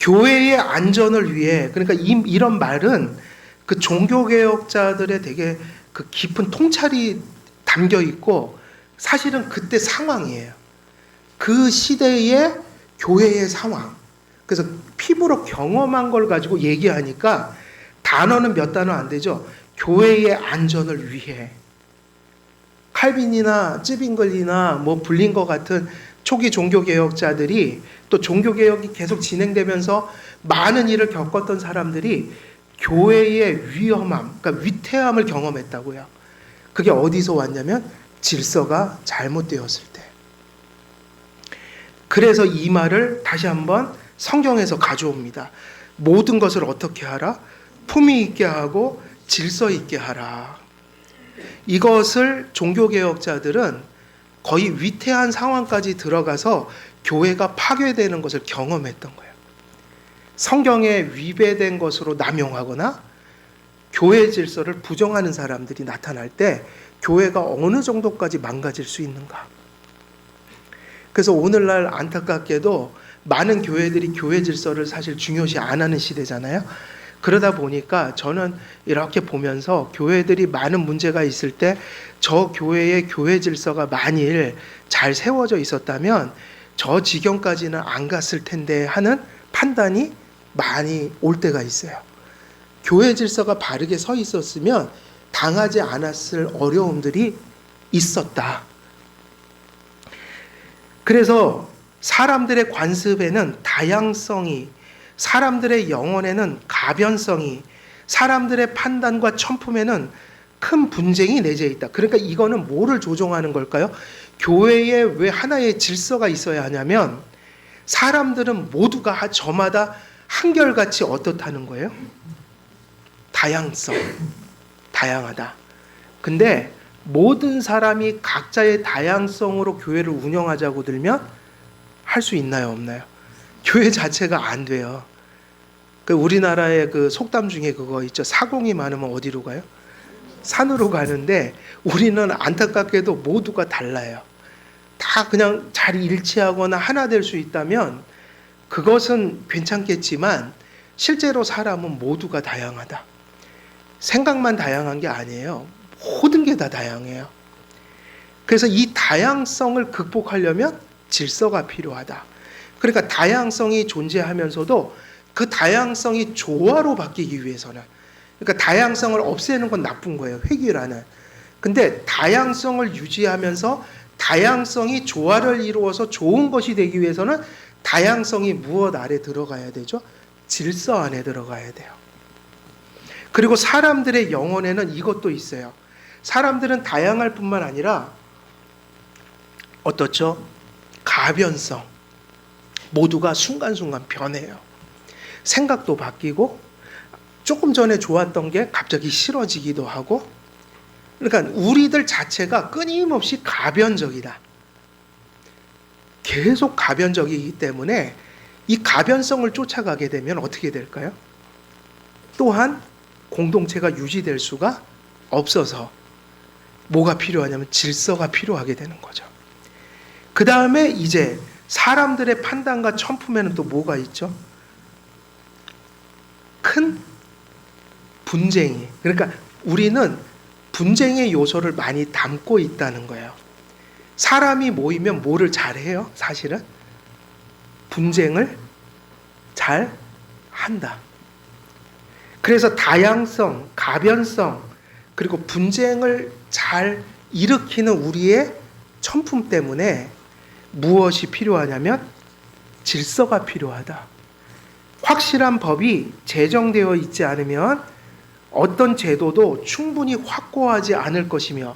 교회의 안전을 위해 그러니까 이런 말은 그 종교개혁자들의 되게 그 깊은 통찰이 담겨 있고 사실은 그때 상황이에요. 그 시대의 교회의 상황. 그래서 피부로 경험한 걸 가지고 얘기하니까 단어는 몇 단어 안 되죠. 교회의 안전을 위해. 칼빈이나 쯔빙글이나 뭐 블링거 같은 초기 종교개혁자들이 또 종교개혁이 계속 진행되면서 많은 일을 겪었던 사람들이 교회의 위험함, 그러니까 위태함을 경험했다고요. 그게 어디서 왔냐면 질서가 잘못되었을 때. 그래서 이 말을 다시 한번 성경에서 가져옵니다. 모든 것을 어떻게 하라? 품위 있게 하고 질서 있게 하라. 이것을 종교개혁자들은 거의 위태한 상황까지 들어가서 교회가 파괴되는 것을 경험했던 거예요. 성경에 위배된 것으로 남용하거나 교회 질서를 부정하는 사람들이 나타날 때 교회가 어느 정도까지 망가질 수 있는가. 그래서 오늘날 안타깝게도 많은 교회들이 교회 질서를 사실 중요시 안 하는 시대잖아요. 그러다 보니까 저는 이렇게 보면서 교회들이 많은 문제가 있을 때 저 교회의 교회 질서가 만일 잘 세워져 있었다면 저 지경까지는 안 갔을 텐데 하는 판단이 많이 올 때가 있어요. 교회 질서가 바르게 서 있었으면 당하지 않았을 어려움들이 있었다. 그래서 사람들의 관습에는 다양성이, 사람들의 영혼에는 가변성이, 사람들의 판단과 천품에는 큰 분쟁이 내재 있다. 그러니까 이거는 뭐를 조종하는 걸까요? 교회에 왜 하나의 질서가 있어야 하냐면 사람들은 모두가 저마다 한결같이 어떻다는 거예요? 다양성, 다양하다. 근데 모든 사람이 각자의 다양성으로 교회를 운영하자고 들면 할 수 있나요, 없나요? 교회 자체가 안 돼요. 우리나라의 그 속담 중에 그거 있죠. 사공이 많으면 어디로 가요? 산으로 가는데 우리는 안타깝게도 모두가 달라요. 다 그냥 잘 일치하거나 하나 될 수 있다면 그것은 괜찮겠지만 실제로 사람은 모두가 다양하다. 생각만 다양한 게 아니에요. 모든 게 다 다양해요. 그래서 이 다양성을 극복하려면 질서가 필요하다. 그러니까 다양성이 존재하면서도 그 다양성이 조화로 바뀌기 위해서는, 그러니까 다양성을 없애는 건 나쁜 거예요. 획일화는. 근데 다양성을 유지하면서 다양성이 조화를 이루어서 좋은 것이 되기 위해서는 다양성이 무엇 아래 들어가야 되죠? 질서 안에 들어가야 돼요. 그리고 사람들의 영혼에는 이것도 있어요. 사람들은 다양할 뿐만 아니라 어떻죠? 가변성. 모두가 순간순간 변해요. 생각도 바뀌고 조금 전에 좋았던 게 갑자기 싫어지기도 하고, 그러니까 우리들 자체가 끊임없이 가변적이다. 계속 가변적이기 때문에 이 가변성을 쫓아가게 되면 어떻게 될까요? 또한 공동체가 유지될 수가 없어서 뭐가 필요하냐면 질서가 필요하게 되는 거죠. 그 다음에 이제 사람들의 판단과 천품에는 또 뭐가 있죠? 큰 분쟁이, 그러니까 우리는 분쟁의 요소를 많이 담고 있다는 거예요. 사람이 모이면 뭐를 잘해요? 사실은 분쟁을 잘 한다. 그래서 다양성, 가변성, 그리고 분쟁을 잘 일으키는 우리의 천품 때문에 무엇이 필요하냐면 질서가 필요하다. 확실한 법이 제정되어 있지 않으면 어떤 제도도 충분히 확고하지 않을 것이며,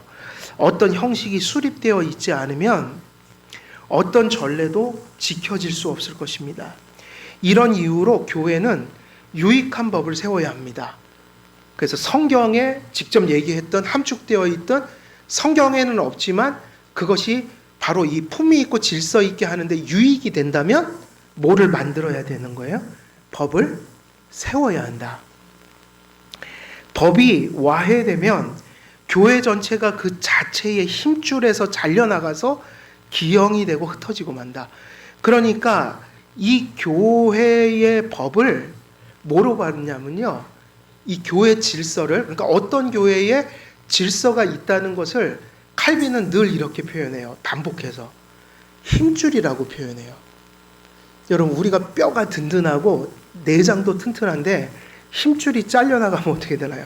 어떤 형식이 수립되어 있지 않으면 어떤 전례도 지켜질 수 없을 것입니다. 이런 이유로 교회는 유익한 법을 세워야 합니다. 그래서 성경에 직접 얘기했던, 함축되어 있던, 성경에는 없지만 그것이 바로 이 품위 있고 질서 있게 하는데 유익이 된다면 뭐를 만들어야 되는 거예요? 법을 세워야 한다. 법이 와해되면 교회 전체가 그 자체의 힘줄에서 잘려나가서 기형이 되고 흩어지고 만다. 그러니까 이 교회의 법을 뭐로 봤냐면요, 이 교회 질서를, 그러니까 어떤 교회에 질서가 있다는 것을 칼빈은 늘 이렇게 표현해요. 반복해서 힘줄이라고 표현해요. 여러분, 우리가 뼈가 든든하고 내장도 튼튼한데 힘줄이 잘려나가면 어떻게 되나요?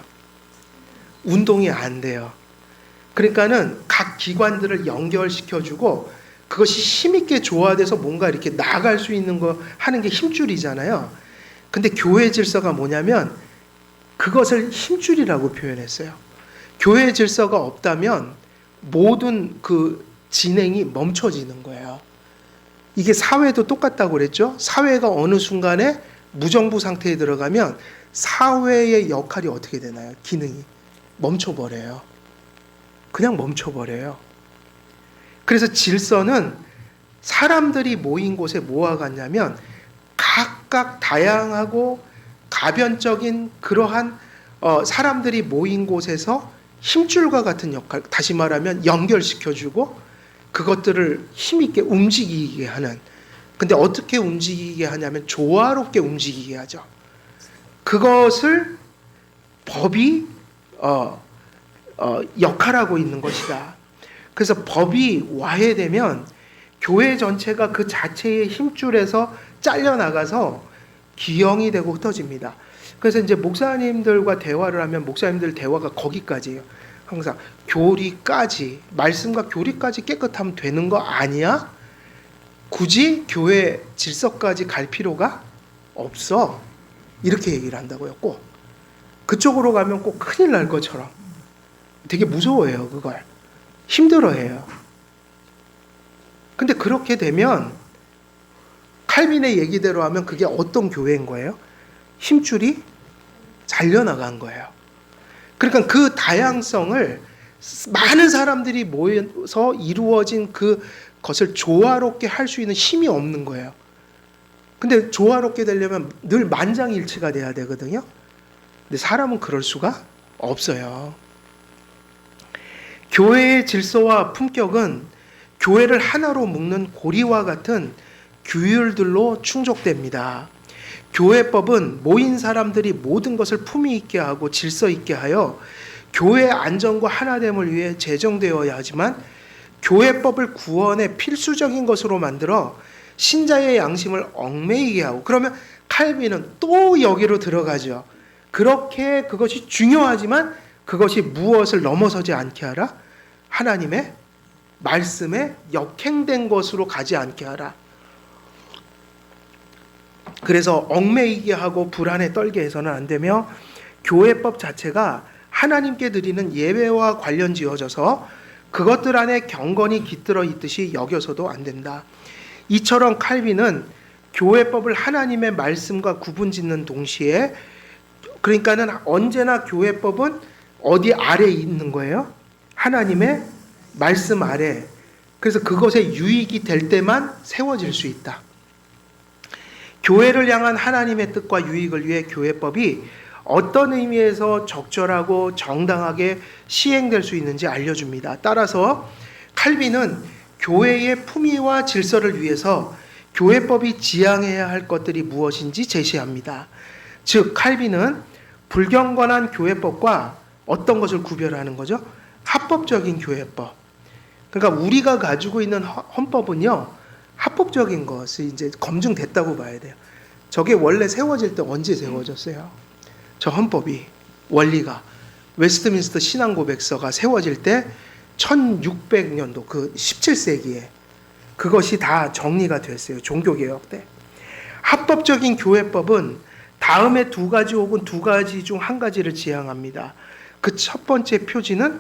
운동이 안 돼요. 그러니까는 각 기관들을 연결시켜주고 그것이 힘있게 조화돼서 뭔가 이렇게 나아갈 수 있는 거 하는 게 힘줄이잖아요. 근데 교회 질서가 뭐냐면 그것을 힘줄이라고 표현했어요. 교회 질서가 없다면 모든 그 진행이 멈춰지는 거예요. 이게 사회도 똑같다고 그랬죠. 사회가 어느 순간에 무정부 상태에 들어가면 사회의 역할이 어떻게 되나요? 기능이 멈춰버려요. 그냥 멈춰버려요. 그래서 질서는 사람들이 모인 곳에 모아갔냐면 각각 다양하고 가변적인 그러한 사람들이 모인 곳에서 힘줄과 같은 역할, 다시 말하면 연결시켜주고 그것들을 힘있게 움직이게 하는, 근데 어떻게 움직이게 하냐면 조화롭게 움직이게 하죠. 그것을 법이 역할하고 있는 것이다. 그래서 법이 와해되면 교회 전체가 그 자체의 힘줄에서 잘려나가서 기형이 되고 흩어집니다. 그래서 이제 목사님들과 대화를 하면 목사님들 대화가 거기까지예요. 항상 교리까지, 말씀과 교리까지 깨끗하면 되는 거 아니야? 굳이 교회 질서까지 갈 필요가 없어. 이렇게 얘기를 한다고요. 꼭 그쪽으로 가면 꼭 큰일 날 것처럼 되게 무서워해요. 그걸 힘들어해요. 근데 그렇게 되면 칼빈의 얘기대로 하면 그게 어떤 교회인 거예요? 힘줄이 잘려나간 거예요. 그러니까 그 다양성을 많은 사람들이 모여서 이루어진 그것을 조화롭게 할 수 있는 힘이 없는 거예요. 근데 조화롭게 되려면 늘 만장일치가 돼야 되거든요. 근데 사람은 그럴 수가 없어요. 교회의 질서와 품격은 교회를 하나로 묶는 고리와 같은 규율들로 충족됩니다. 교회법은 모인 사람들이 모든 것을 품위 있게 하고 질서 있게 하여 교회의 안전과 하나됨을 위해 제정되어야 하지만 교회법을 구원의 필수적인 것으로 만들어 신자의 양심을 얽매이게 하고, 그러면 칼빈은 또 여기로 들어가죠. 그렇게 그것이 중요하지만 그것이 무엇을 넘어서지 않게 하라? 하나님의 말씀에 역행된 것으로 가지 않게 하라. 그래서 얽매이게 하고 불안에 떨게 해서는 안 되며 교회법 자체가 하나님께 드리는 예배와 관련 지어져서 그것들 안에 경건이 깃들어 있듯이 여겨서도 안 된다. 이처럼 칼빈은 교회법을 하나님의 말씀과 구분짓는 동시에, 그러니까는 언제나 교회법은 어디 아래에 있는 거예요? 하나님의 말씀 아래. 그래서 그것에 유익이 될 때만 세워질 수 있다. 교회를 향한 하나님의 뜻과 유익을 위해 교회법이 어떤 의미에서 적절하고 정당하게 시행될 수 있는지 알려줍니다. 따라서 칼빈은 교회의 품위와 질서를 위해서 교회법이 지향해야 할 것들이 무엇인지 제시합니다. 즉 칼빈은 불경건한 교회법과 어떤 것을 구별하는 거죠? 합법적인 교회법. 그러니까 우리가 가지고 있는 헌법은요, 합법적인 것이 이제 검증됐다고 봐야 돼요. 저게 원래 세워질 때 언제 세워졌어요? 저 헌법이, 원리가 웨스트민스터 신앙고백서가 세워질 때 1600년도 그 17세기에 그것이 다 정리가 됐어요. 종교개혁 때. 합법적인 교회법은 다음에 두 가지 혹은 두 가지 중 한 가지를 지향합니다. 그 첫 번째 표지는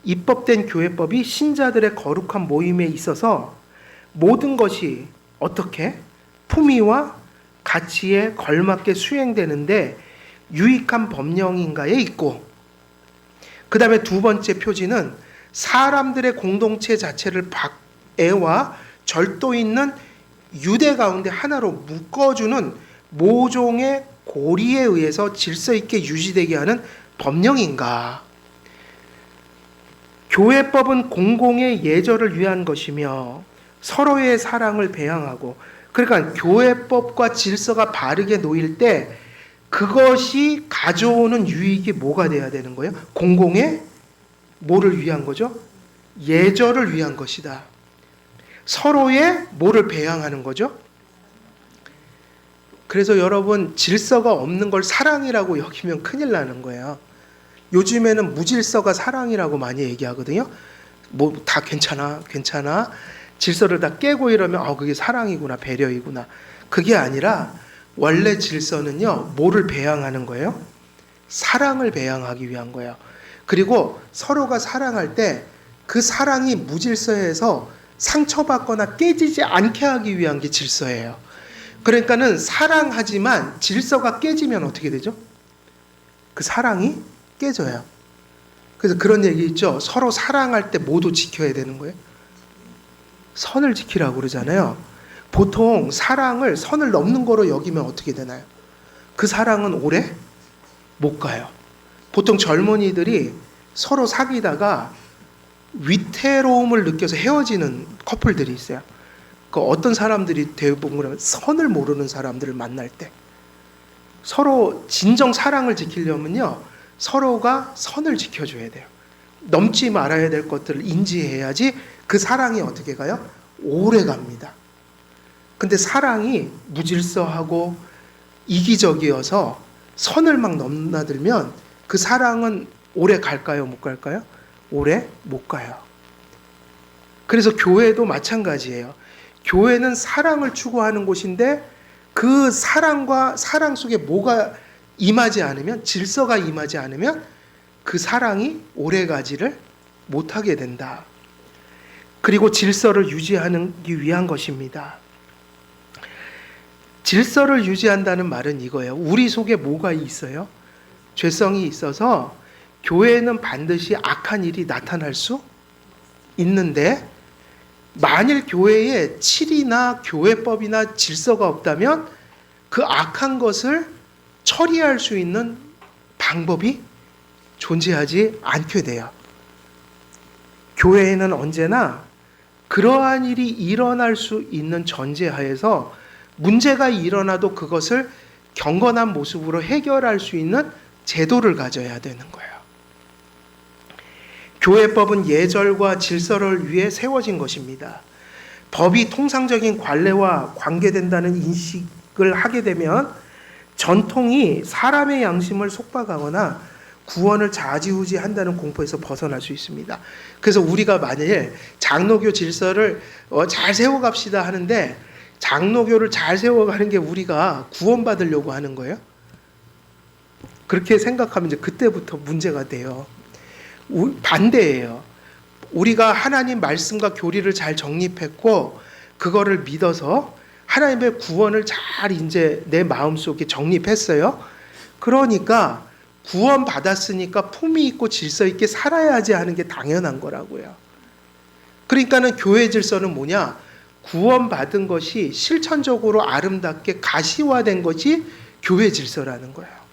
입법된 교회법이 신자들의 거룩한 모임에 있어서 모든 것이 어떻게 품위와 가치에 걸맞게 수행되는데 유익한 법령인가에 있고, 그 다음에 두 번째 표지는 사람들의 공동체 자체를 박애와 절도 있는 유대 가운데 하나로 묶어주는 모종의 고리에 의해서 질서 있게 유지되게 하는 법령인가. 교회법은 공공의 예절을 위한 것이며 서로의 사랑을 배양하고, 그러니까 교회법과 질서가 바르게 놓일 때 그것이 가져오는 유익이 뭐가 돼야 되는 거예요? 공공의 뭐를 위한 거죠? 예절을 위한 것이다. 서로의 뭐를 배양하는 거죠? 그래서 여러분, 질서가 없는 걸 사랑이라고 여기면 큰일 나는 거예요. 요즘에는 무질서가 사랑이라고 많이 얘기하거든요. 뭐 다 괜찮아. 질서를 다 깨고 이러면 그게 사랑이구나, 배려이구나. 그게 아니라 원래 질서는요, 뭐를 배양하는 거예요? 사랑을 배양하기 위한 거예요. 그리고 서로가 사랑할 때 그 사랑이 무질서해서 상처받거나 깨지지 않게 하기 위한 게 질서예요. 그러니까는 사랑하지만 질서가 깨지면 어떻게 되죠? 그 사랑이 깨져요. 그래서 그런 얘기 있죠. 서로 사랑할 때 모두 지켜야 되는 거예요. 선을 지키라고 그러잖아요. 보통 사랑을 선을 넘는 거로 여기면 어떻게 되나요? 그 사랑은 오래 못 가요. 보통 젊은이들이 서로 사귀다가 위태로움을 느껴서 헤어지는 커플들이 있어요. 그 어떤 사람들이 대부분 그러면 선을 모르는 사람들을 만날 때 서로 진정 사랑을 지키려면요, 서로가 선을 지켜줘야 돼요. 넘지 말아야 될 것들을 인지해야지 그 사랑이 어떻게 가요? 오래 갑니다. 근데 사랑이 무질서하고 이기적이어서 선을 막 넘나들면 그 사랑은 오래 갈까요? 못 갈까요? 오래 못 가요. 그래서 교회도 마찬가지예요. 교회는 사랑을 추구하는 곳인데 그 사랑과 사랑 속에 뭐가 임하지 않으면, 질서가 임하지 않으면 그 사랑이 오래 가지를 못하게 된다. 그리고 질서를 유지하기 위한 것입니다. 질서를 유지한다는 말은 이거예요. 우리 속에 뭐가 있어요? 죄성이 있어서 교회에는 반드시 악한 일이 나타날 수 있는데, 만일 교회에 칠이나 교회법이나 질서가 없다면 그 악한 것을 처리할 수 있는 방법이 존재하지 않게 돼요. 교회에는 언제나 그러한 일이 일어날 수 있는 전제하에서 문제가 일어나도 그것을 경건한 모습으로 해결할 수 있는 제도를 가져야 되는 거예요. 교회법은 예절과 질서를 위해 세워진 것입니다. 법이 통상적인 관례와 관계된다는 인식을 하게 되면 전통이 사람의 양심을 속박하거나 구원을 좌지우지한다는 공포에서 벗어날 수 있습니다. 그래서 우리가 만일 장로교 질서를 잘 세워갑시다 하는데, 장로교를 잘 세워가는 게 우리가 구원받으려고 하는 거예요? 그렇게 생각하면 이제 그때부터 문제가 돼요. 반대예요. 우리가 하나님 말씀과 교리를 잘 정립했고 그거를 믿어서 하나님의 구원을 잘 이제 내 마음속에 정립했어요. 그러니까 구원 받았으니까 품위 있고 질서 있게 살아야지 하는 게 당연한 거라고요. 그러니까는 교회 질서는 뭐냐? 구원 받은 것이 실천적으로 아름답게 가시화된 것이 교회 질서라는 거예요.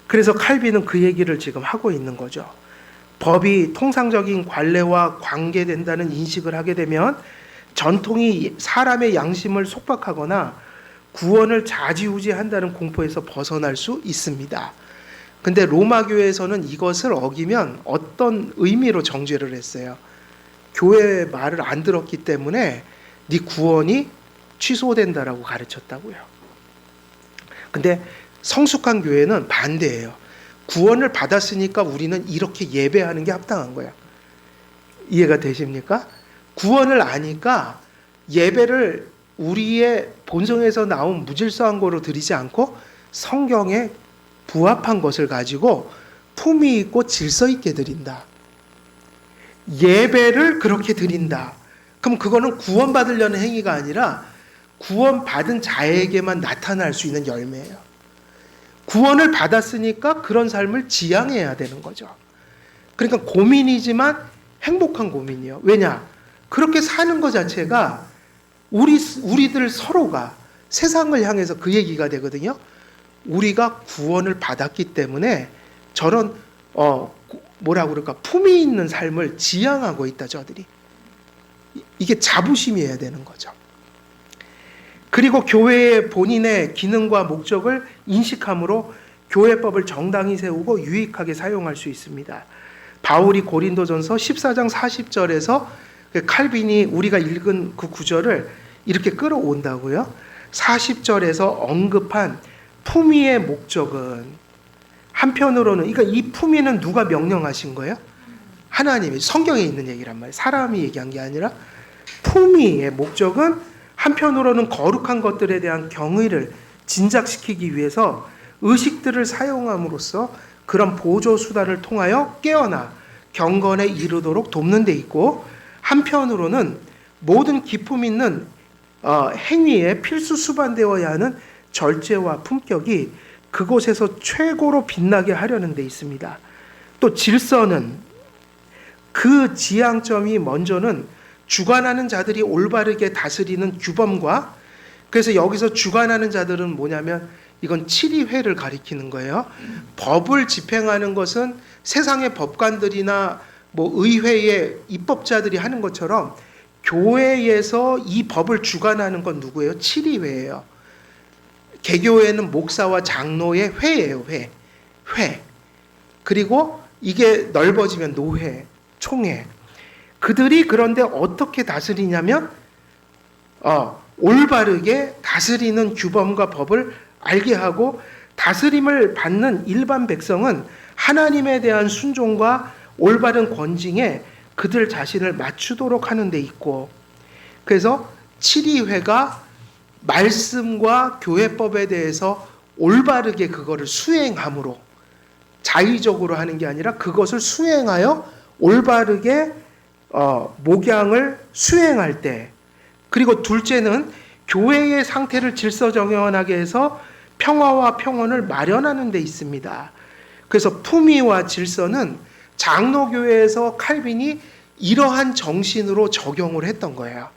그래서 칼빈은 그 얘기를 지금 하고 있는 거죠. 법이 통상적인 관례와 관계된다는 인식을 하게 되면 전통이 사람의 양심을 속박하거나 구원을 좌지우지한다는 공포에서 벗어날 수 있습니다. 근데 로마 교회에서는 이것을 어기면 어떤 의미로 정죄를 했어요? 교회 말을 안 들었기 때문에 네 구원이 취소된다라고 가르쳤다고요. 근데 성숙한 교회는 반대예요. 구원을 받았으니까 우리는 이렇게 예배하는 게 합당한 거야. 이해가 되십니까? 구원을 아니까 예배를 우리의 본성에서 나온 무질서한 거로 드리지 않고 성경에 부합한 것을 가지고 품위 있고 질서 있게 드린다. 예배를 그렇게 드린다. 그럼 그거는 구원받으려는 행위가 아니라 구원받은 자에게만 나타날 수 있는 열매예요. 구원을 받았으니까 그런 삶을 지향해야 되는 거죠. 그러니까 고민이지만 행복한 고민이요. 왜냐? 그렇게 사는 것 자체가 우리들 서로가 세상을 향해서 그 얘기가 되거든요. 우리가 구원을 받았기 때문에 저런 뭐라고 그럴까, 품위 있는 삶을 지향하고 있다, 저들이. 이게 자부심이어야 되는 거죠. 그리고 교회의 본인의 기능과 목적을 인식함으로 교회법을 정당히 세우고 유익하게 사용할 수 있습니다. 바울이 고린도전서 14장 40절에서 칼빈이 우리가 읽은 그 구절을 이렇게 끌어온다고요. 40절에서 언급한 품위의 목적은 한편으로는, 그러니까 이 품위는 누가 명령하신 거예요? 하나님이. 성경에 있는 얘기란 말이에요. 사람이 얘기한 게 아니라. 품위의 목적은 한편으로는 거룩한 것들에 대한 경의를 진작시키기 위해서 의식들을 사용함으로써 그런 보조 수단을 통하여 깨어나 경건에 이르도록 돕는 데 있고, 한편으로는 모든 기품 있는 행위에 필수 수반되어야 하는 절제와 품격이 그곳에서 최고로 빛나게 하려는 데 있습니다. 또 질서는 그 지향점이 먼저는 주관하는 자들이 올바르게 다스리는 규범과, 그래서 여기서 주관하는 자들은 뭐냐면 이건 칠의회를 가리키는 거예요. 법을 집행하는 것은 세상의 법관들이나 뭐 의회의 입법자들이 하는 것처럼 교회에서 이 법을 주관하는 건 누구예요? 칠의회예요. 개교회는 목사와 장로의 회예요. 회. 그리고 이게 넓어지면 노회, 총회. 그들이 그런데 어떻게 다스리냐면 올바르게 다스리는 규범과 법을 알게 하고, 다스림을 받는 일반 백성은 하나님에 대한 순종과 올바른 권징에 그들 자신을 맞추도록 하는 데 있고, 그래서 칠의회가 말씀과 교회법에 대해서 올바르게 그거를 수행함으로, 자의적으로 하는 게 아니라 그것을 수행하여 올바르게 목양을 수행할 때, 그리고 둘째는 교회의 상태를 질서정연하게 해서 평화와 평온을 마련하는 데 있습니다. 그래서 품위와 질서는 장로교회에서 칼빈이 이러한 정신으로 적용을 했던 거예요.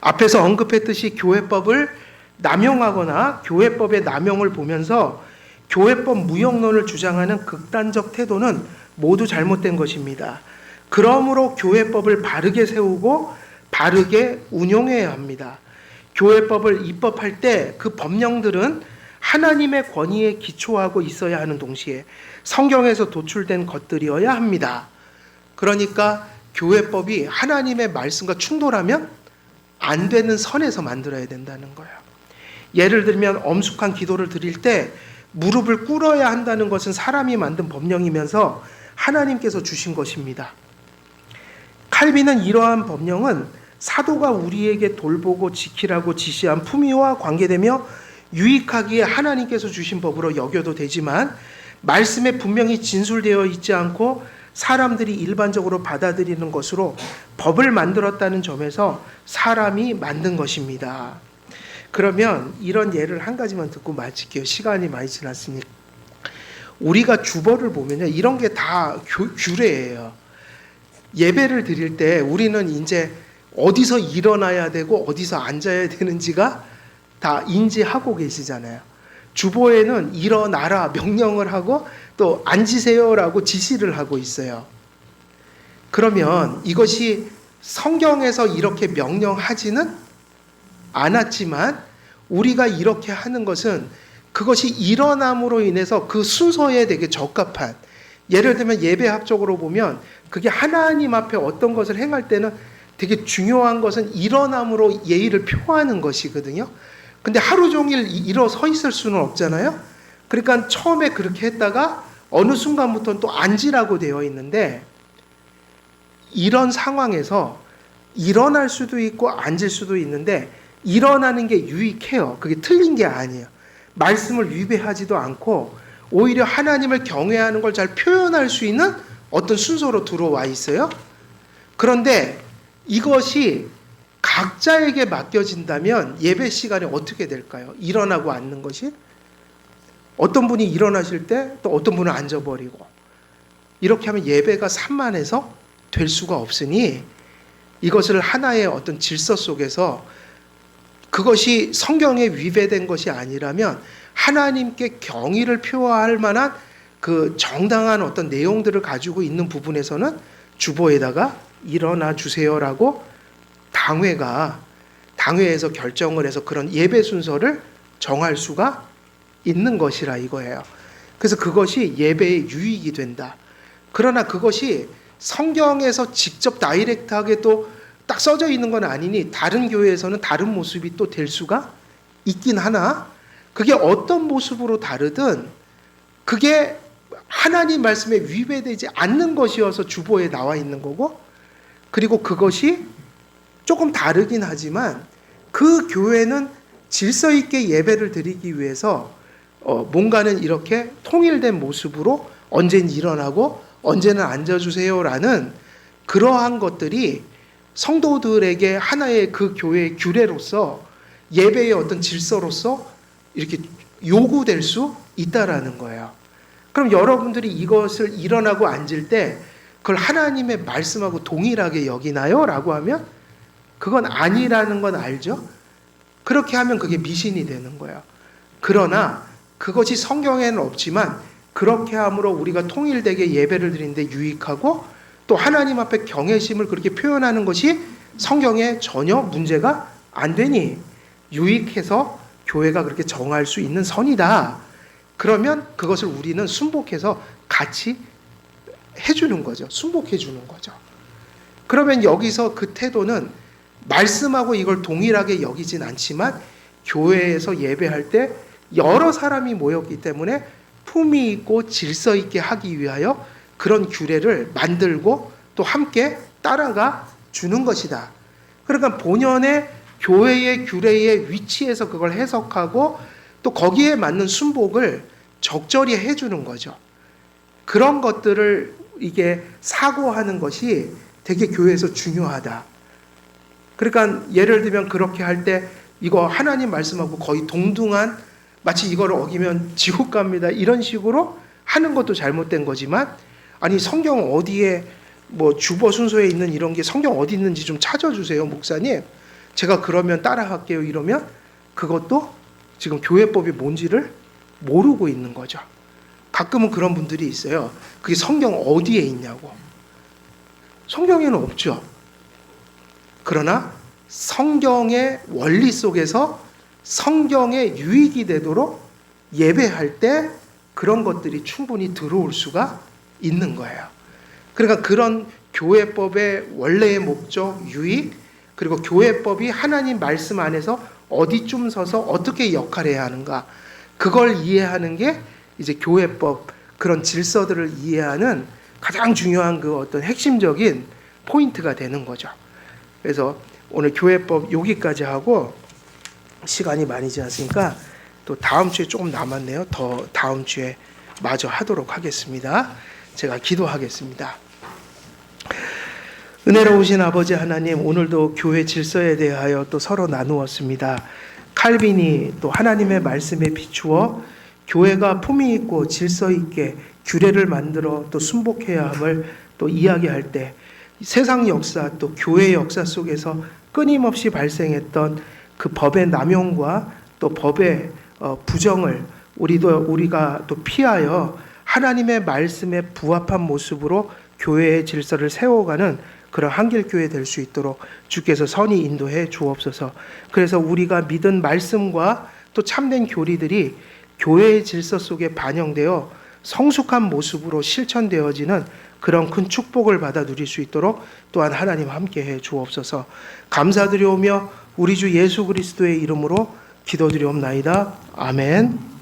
앞에서 언급했듯이 교회법을 남용하거나 교회법의 남용을 보면서 교회법 무용론을 주장하는 극단적 태도는 모두 잘못된 것입니다. 그러므로 교회법을 바르게 세우고 바르게 운용해야 합니다. 교회법을 입법할 때 그 법령들은 하나님의 권위에 기초하고 있어야 하는 동시에 성경에서 도출된 것들이어야 합니다. 그러니까 교회법이 하나님의 말씀과 충돌하면 안 되는 선에서 만들어야 된다는 거예요. 예를 들면 엄숙한 기도를 드릴 때 무릎을 꿇어야 한다는 것은 사람이 만든 법령이면서 하나님께서 주신 것입니다. 칼빈은 이러한 법령은 사도가 우리에게 돌보고 지키라고 지시한 품위와 관계되며 유익하기에 하나님께서 주신 법으로 여겨도 되지만, 말씀에 분명히 진술되어 있지 않고 사람들이 일반적으로 받아들이는 것으로 법을 만들었다는 점에서 사람이 만든 것입니다. 그러면 이런 예를 한 가지만 듣고 마칠게요. 시간이 많이 지났으니까. 우리가 주보를 보면요, 이런 게 다 규례예요. 예배를 드릴 때 우리는 이제 어디서 일어나야 되고 어디서 앉아야 되는지가 다 인지하고 계시잖아요. 주보에는 일어나라 명령을 하고 또 앉으세요라고 지시를 하고 있어요. 그러면 이것이 성경에서 이렇게 명령하지는 않았지만 우리가 이렇게 하는 것은 그것이 일어남으로 인해서 그 순서에 되게 적합한, 예를 들면 예배학적으로 보면 그게 하나님 앞에 어떤 것을 행할 때는 되게 중요한 것은 일어남으로 예의를 표하는 것이거든요. 근데 하루 종일 일어서 있을 수는 없잖아요. 그러니까 처음에 그렇게 했다가 어느 순간부터는 또 앉으라고 되어 있는데, 이런 상황에서 일어날 수도 있고 앉을 수도 있는데 일어나는 게 유익해요. 그게 틀린 게 아니에요. 말씀을 위배하지도 않고 오히려 하나님을 경외하는 걸 잘 표현할 수 있는 어떤 순서로 들어와 있어요. 그런데 이것이 각자에게 맡겨진다면 예배 시간에 어떻게 될까요? 일어나고 앉는 것이? 어떤 분이 일어나실 때 또 어떤 분은 앉아버리고, 이렇게 하면 예배가 산만해서 될 수가 없으니 이것을 하나의 어떤 질서 속에서, 그것이 성경에 위배된 것이 아니라면 하나님께 경의를 표할 만한 그 정당한 어떤 내용들을 가지고 있는 부분에서는 주보에다가 일어나 주세요라고 당회에서 결정을 해서 그런 예배 순서를 정할 수가 있는 것이라 이거예요. 그래서 그것이 예배의 유익이 된다. 그러나 그것이 성경에서 직접 다이렉트하게 또 딱 써져 있는 건 아니니 다른 교회에서는 다른 모습이 또 될 수가 있긴 하나, 그게 어떤 모습으로 다르든 그게 하나님 말씀에 위배되지 않는 것이어서 주보에 나와 있는 거고, 그리고 그것이 조금 다르긴 하지만 그 교회는 질서 있게 예배를 드리기 위해서 뭔가는 이렇게 통일된 모습으로 언제는 일어나고 언제는 앉아주세요라는 그러한 것들이 성도들에게 하나의 그 교회의 규례로서 예배의 어떤 질서로서 이렇게 요구될 수 있다라는 거예요. 그럼 여러분들이 이것을 일어나고 앉을 때 그걸 하나님의 말씀하고 동일하게 여기나요? 라고 하면 그건 아니라는 건 알죠? 그렇게 하면 그게 미신이 되는 거예요. 그러나 그것이 성경에는 없지만 그렇게 함으로 우리가 통일되게 예배를 드리는데 유익하고 또 하나님 앞에 경외심을 그렇게 표현하는 것이 성경에 전혀 문제가 안 되니 유익해서 교회가 그렇게 정할 수 있는 선이다. 그러면 그것을 우리는 순복해서 같이 해주는 거죠. 순복해 주는 거죠. 그러면 여기서 그 태도는 말씀하고 이걸 동일하게 여기진 않지만 교회에서 예배할 때 여러 사람이 모였기 때문에 품위 있고 질서 있게 하기 위하여 그런 규례를 만들고 또 함께 따라가 주는 것이다. 그러니까 본연의 교회의 규례의 위치에서 그걸 해석하고 또 거기에 맞는 순복을 적절히 해주는 거죠. 그런 것들을 이게 사고하는 것이 되게 교회에서 중요하다. 그러니까 예를 들면 그렇게 할 때 이거 하나님 말씀하고 거의 동등한 마치 이걸 어기면 지옥 갑니다. 이런 식으로 하는 것도 잘못된 거지만 아니 성경 어디에 뭐 주보 순서에 있는 이런 게 성경 어디 있는지 좀 찾아주세요 목사님. 제가 그러면 따라갈게요 이러면 그것도 지금 교회법이 뭔지를 모르고 있는 거죠. 가끔은 그런 분들이 있어요. 그게 성경 어디에 있냐고. 성경에는 없죠. 그러나 성경의 원리 속에서 성경에 유익이 되도록 예배할 때 그런 것들이 충분히 들어올 수가 있는 거예요. 그러니까 그런 교회법의 원래의 목적, 유익, 그리고 교회법이 하나님 말씀 안에서 어디쯤 서서 어떻게 역할해야 하는가, 그걸 이해하는 게 이제 교회법, 그런 질서들을 이해하는 가장 중요한 그 어떤 핵심적인 포인트가 되는 거죠. 그래서 오늘 교회법 여기까지 하고 시간이 많이 지났으니까 또 다음 주에 조금 남았네요. 더 다음 주에 마저 하도록 하겠습니다. 제가 기도하겠습니다. 은혜로우신 아버지 하나님, 오늘도 교회 질서에 대하여 또 서로 나누었습니다. 칼빈이 또 하나님의 말씀에 비추어 교회가 품위 있고 질서 있게 규례를 만들어 또 순복해야 함을 또 이야기할 때 세상 역사 또 교회 역사 속에서 끊임없이 발생했던 그 법의 남용과 또 법의 부정을 우리가 또 피하여 하나님의 말씀에 부합한 모습으로 교회의 질서를 세워가는 그런 한길교회 될 수 있도록 주께서 선히 인도해 주옵소서. 그래서 우리가 믿은 말씀과 또 참된 교리들이 교회의 질서 속에 반영되어 성숙한 모습으로 실천되어지는 그런 큰 축복을 받아 누릴 수 있도록 또한 하나님 함께해 주옵소서. 감사드리오며 우리 주 예수 그리스도의 이름으로 기도드리옵나이다. 아멘.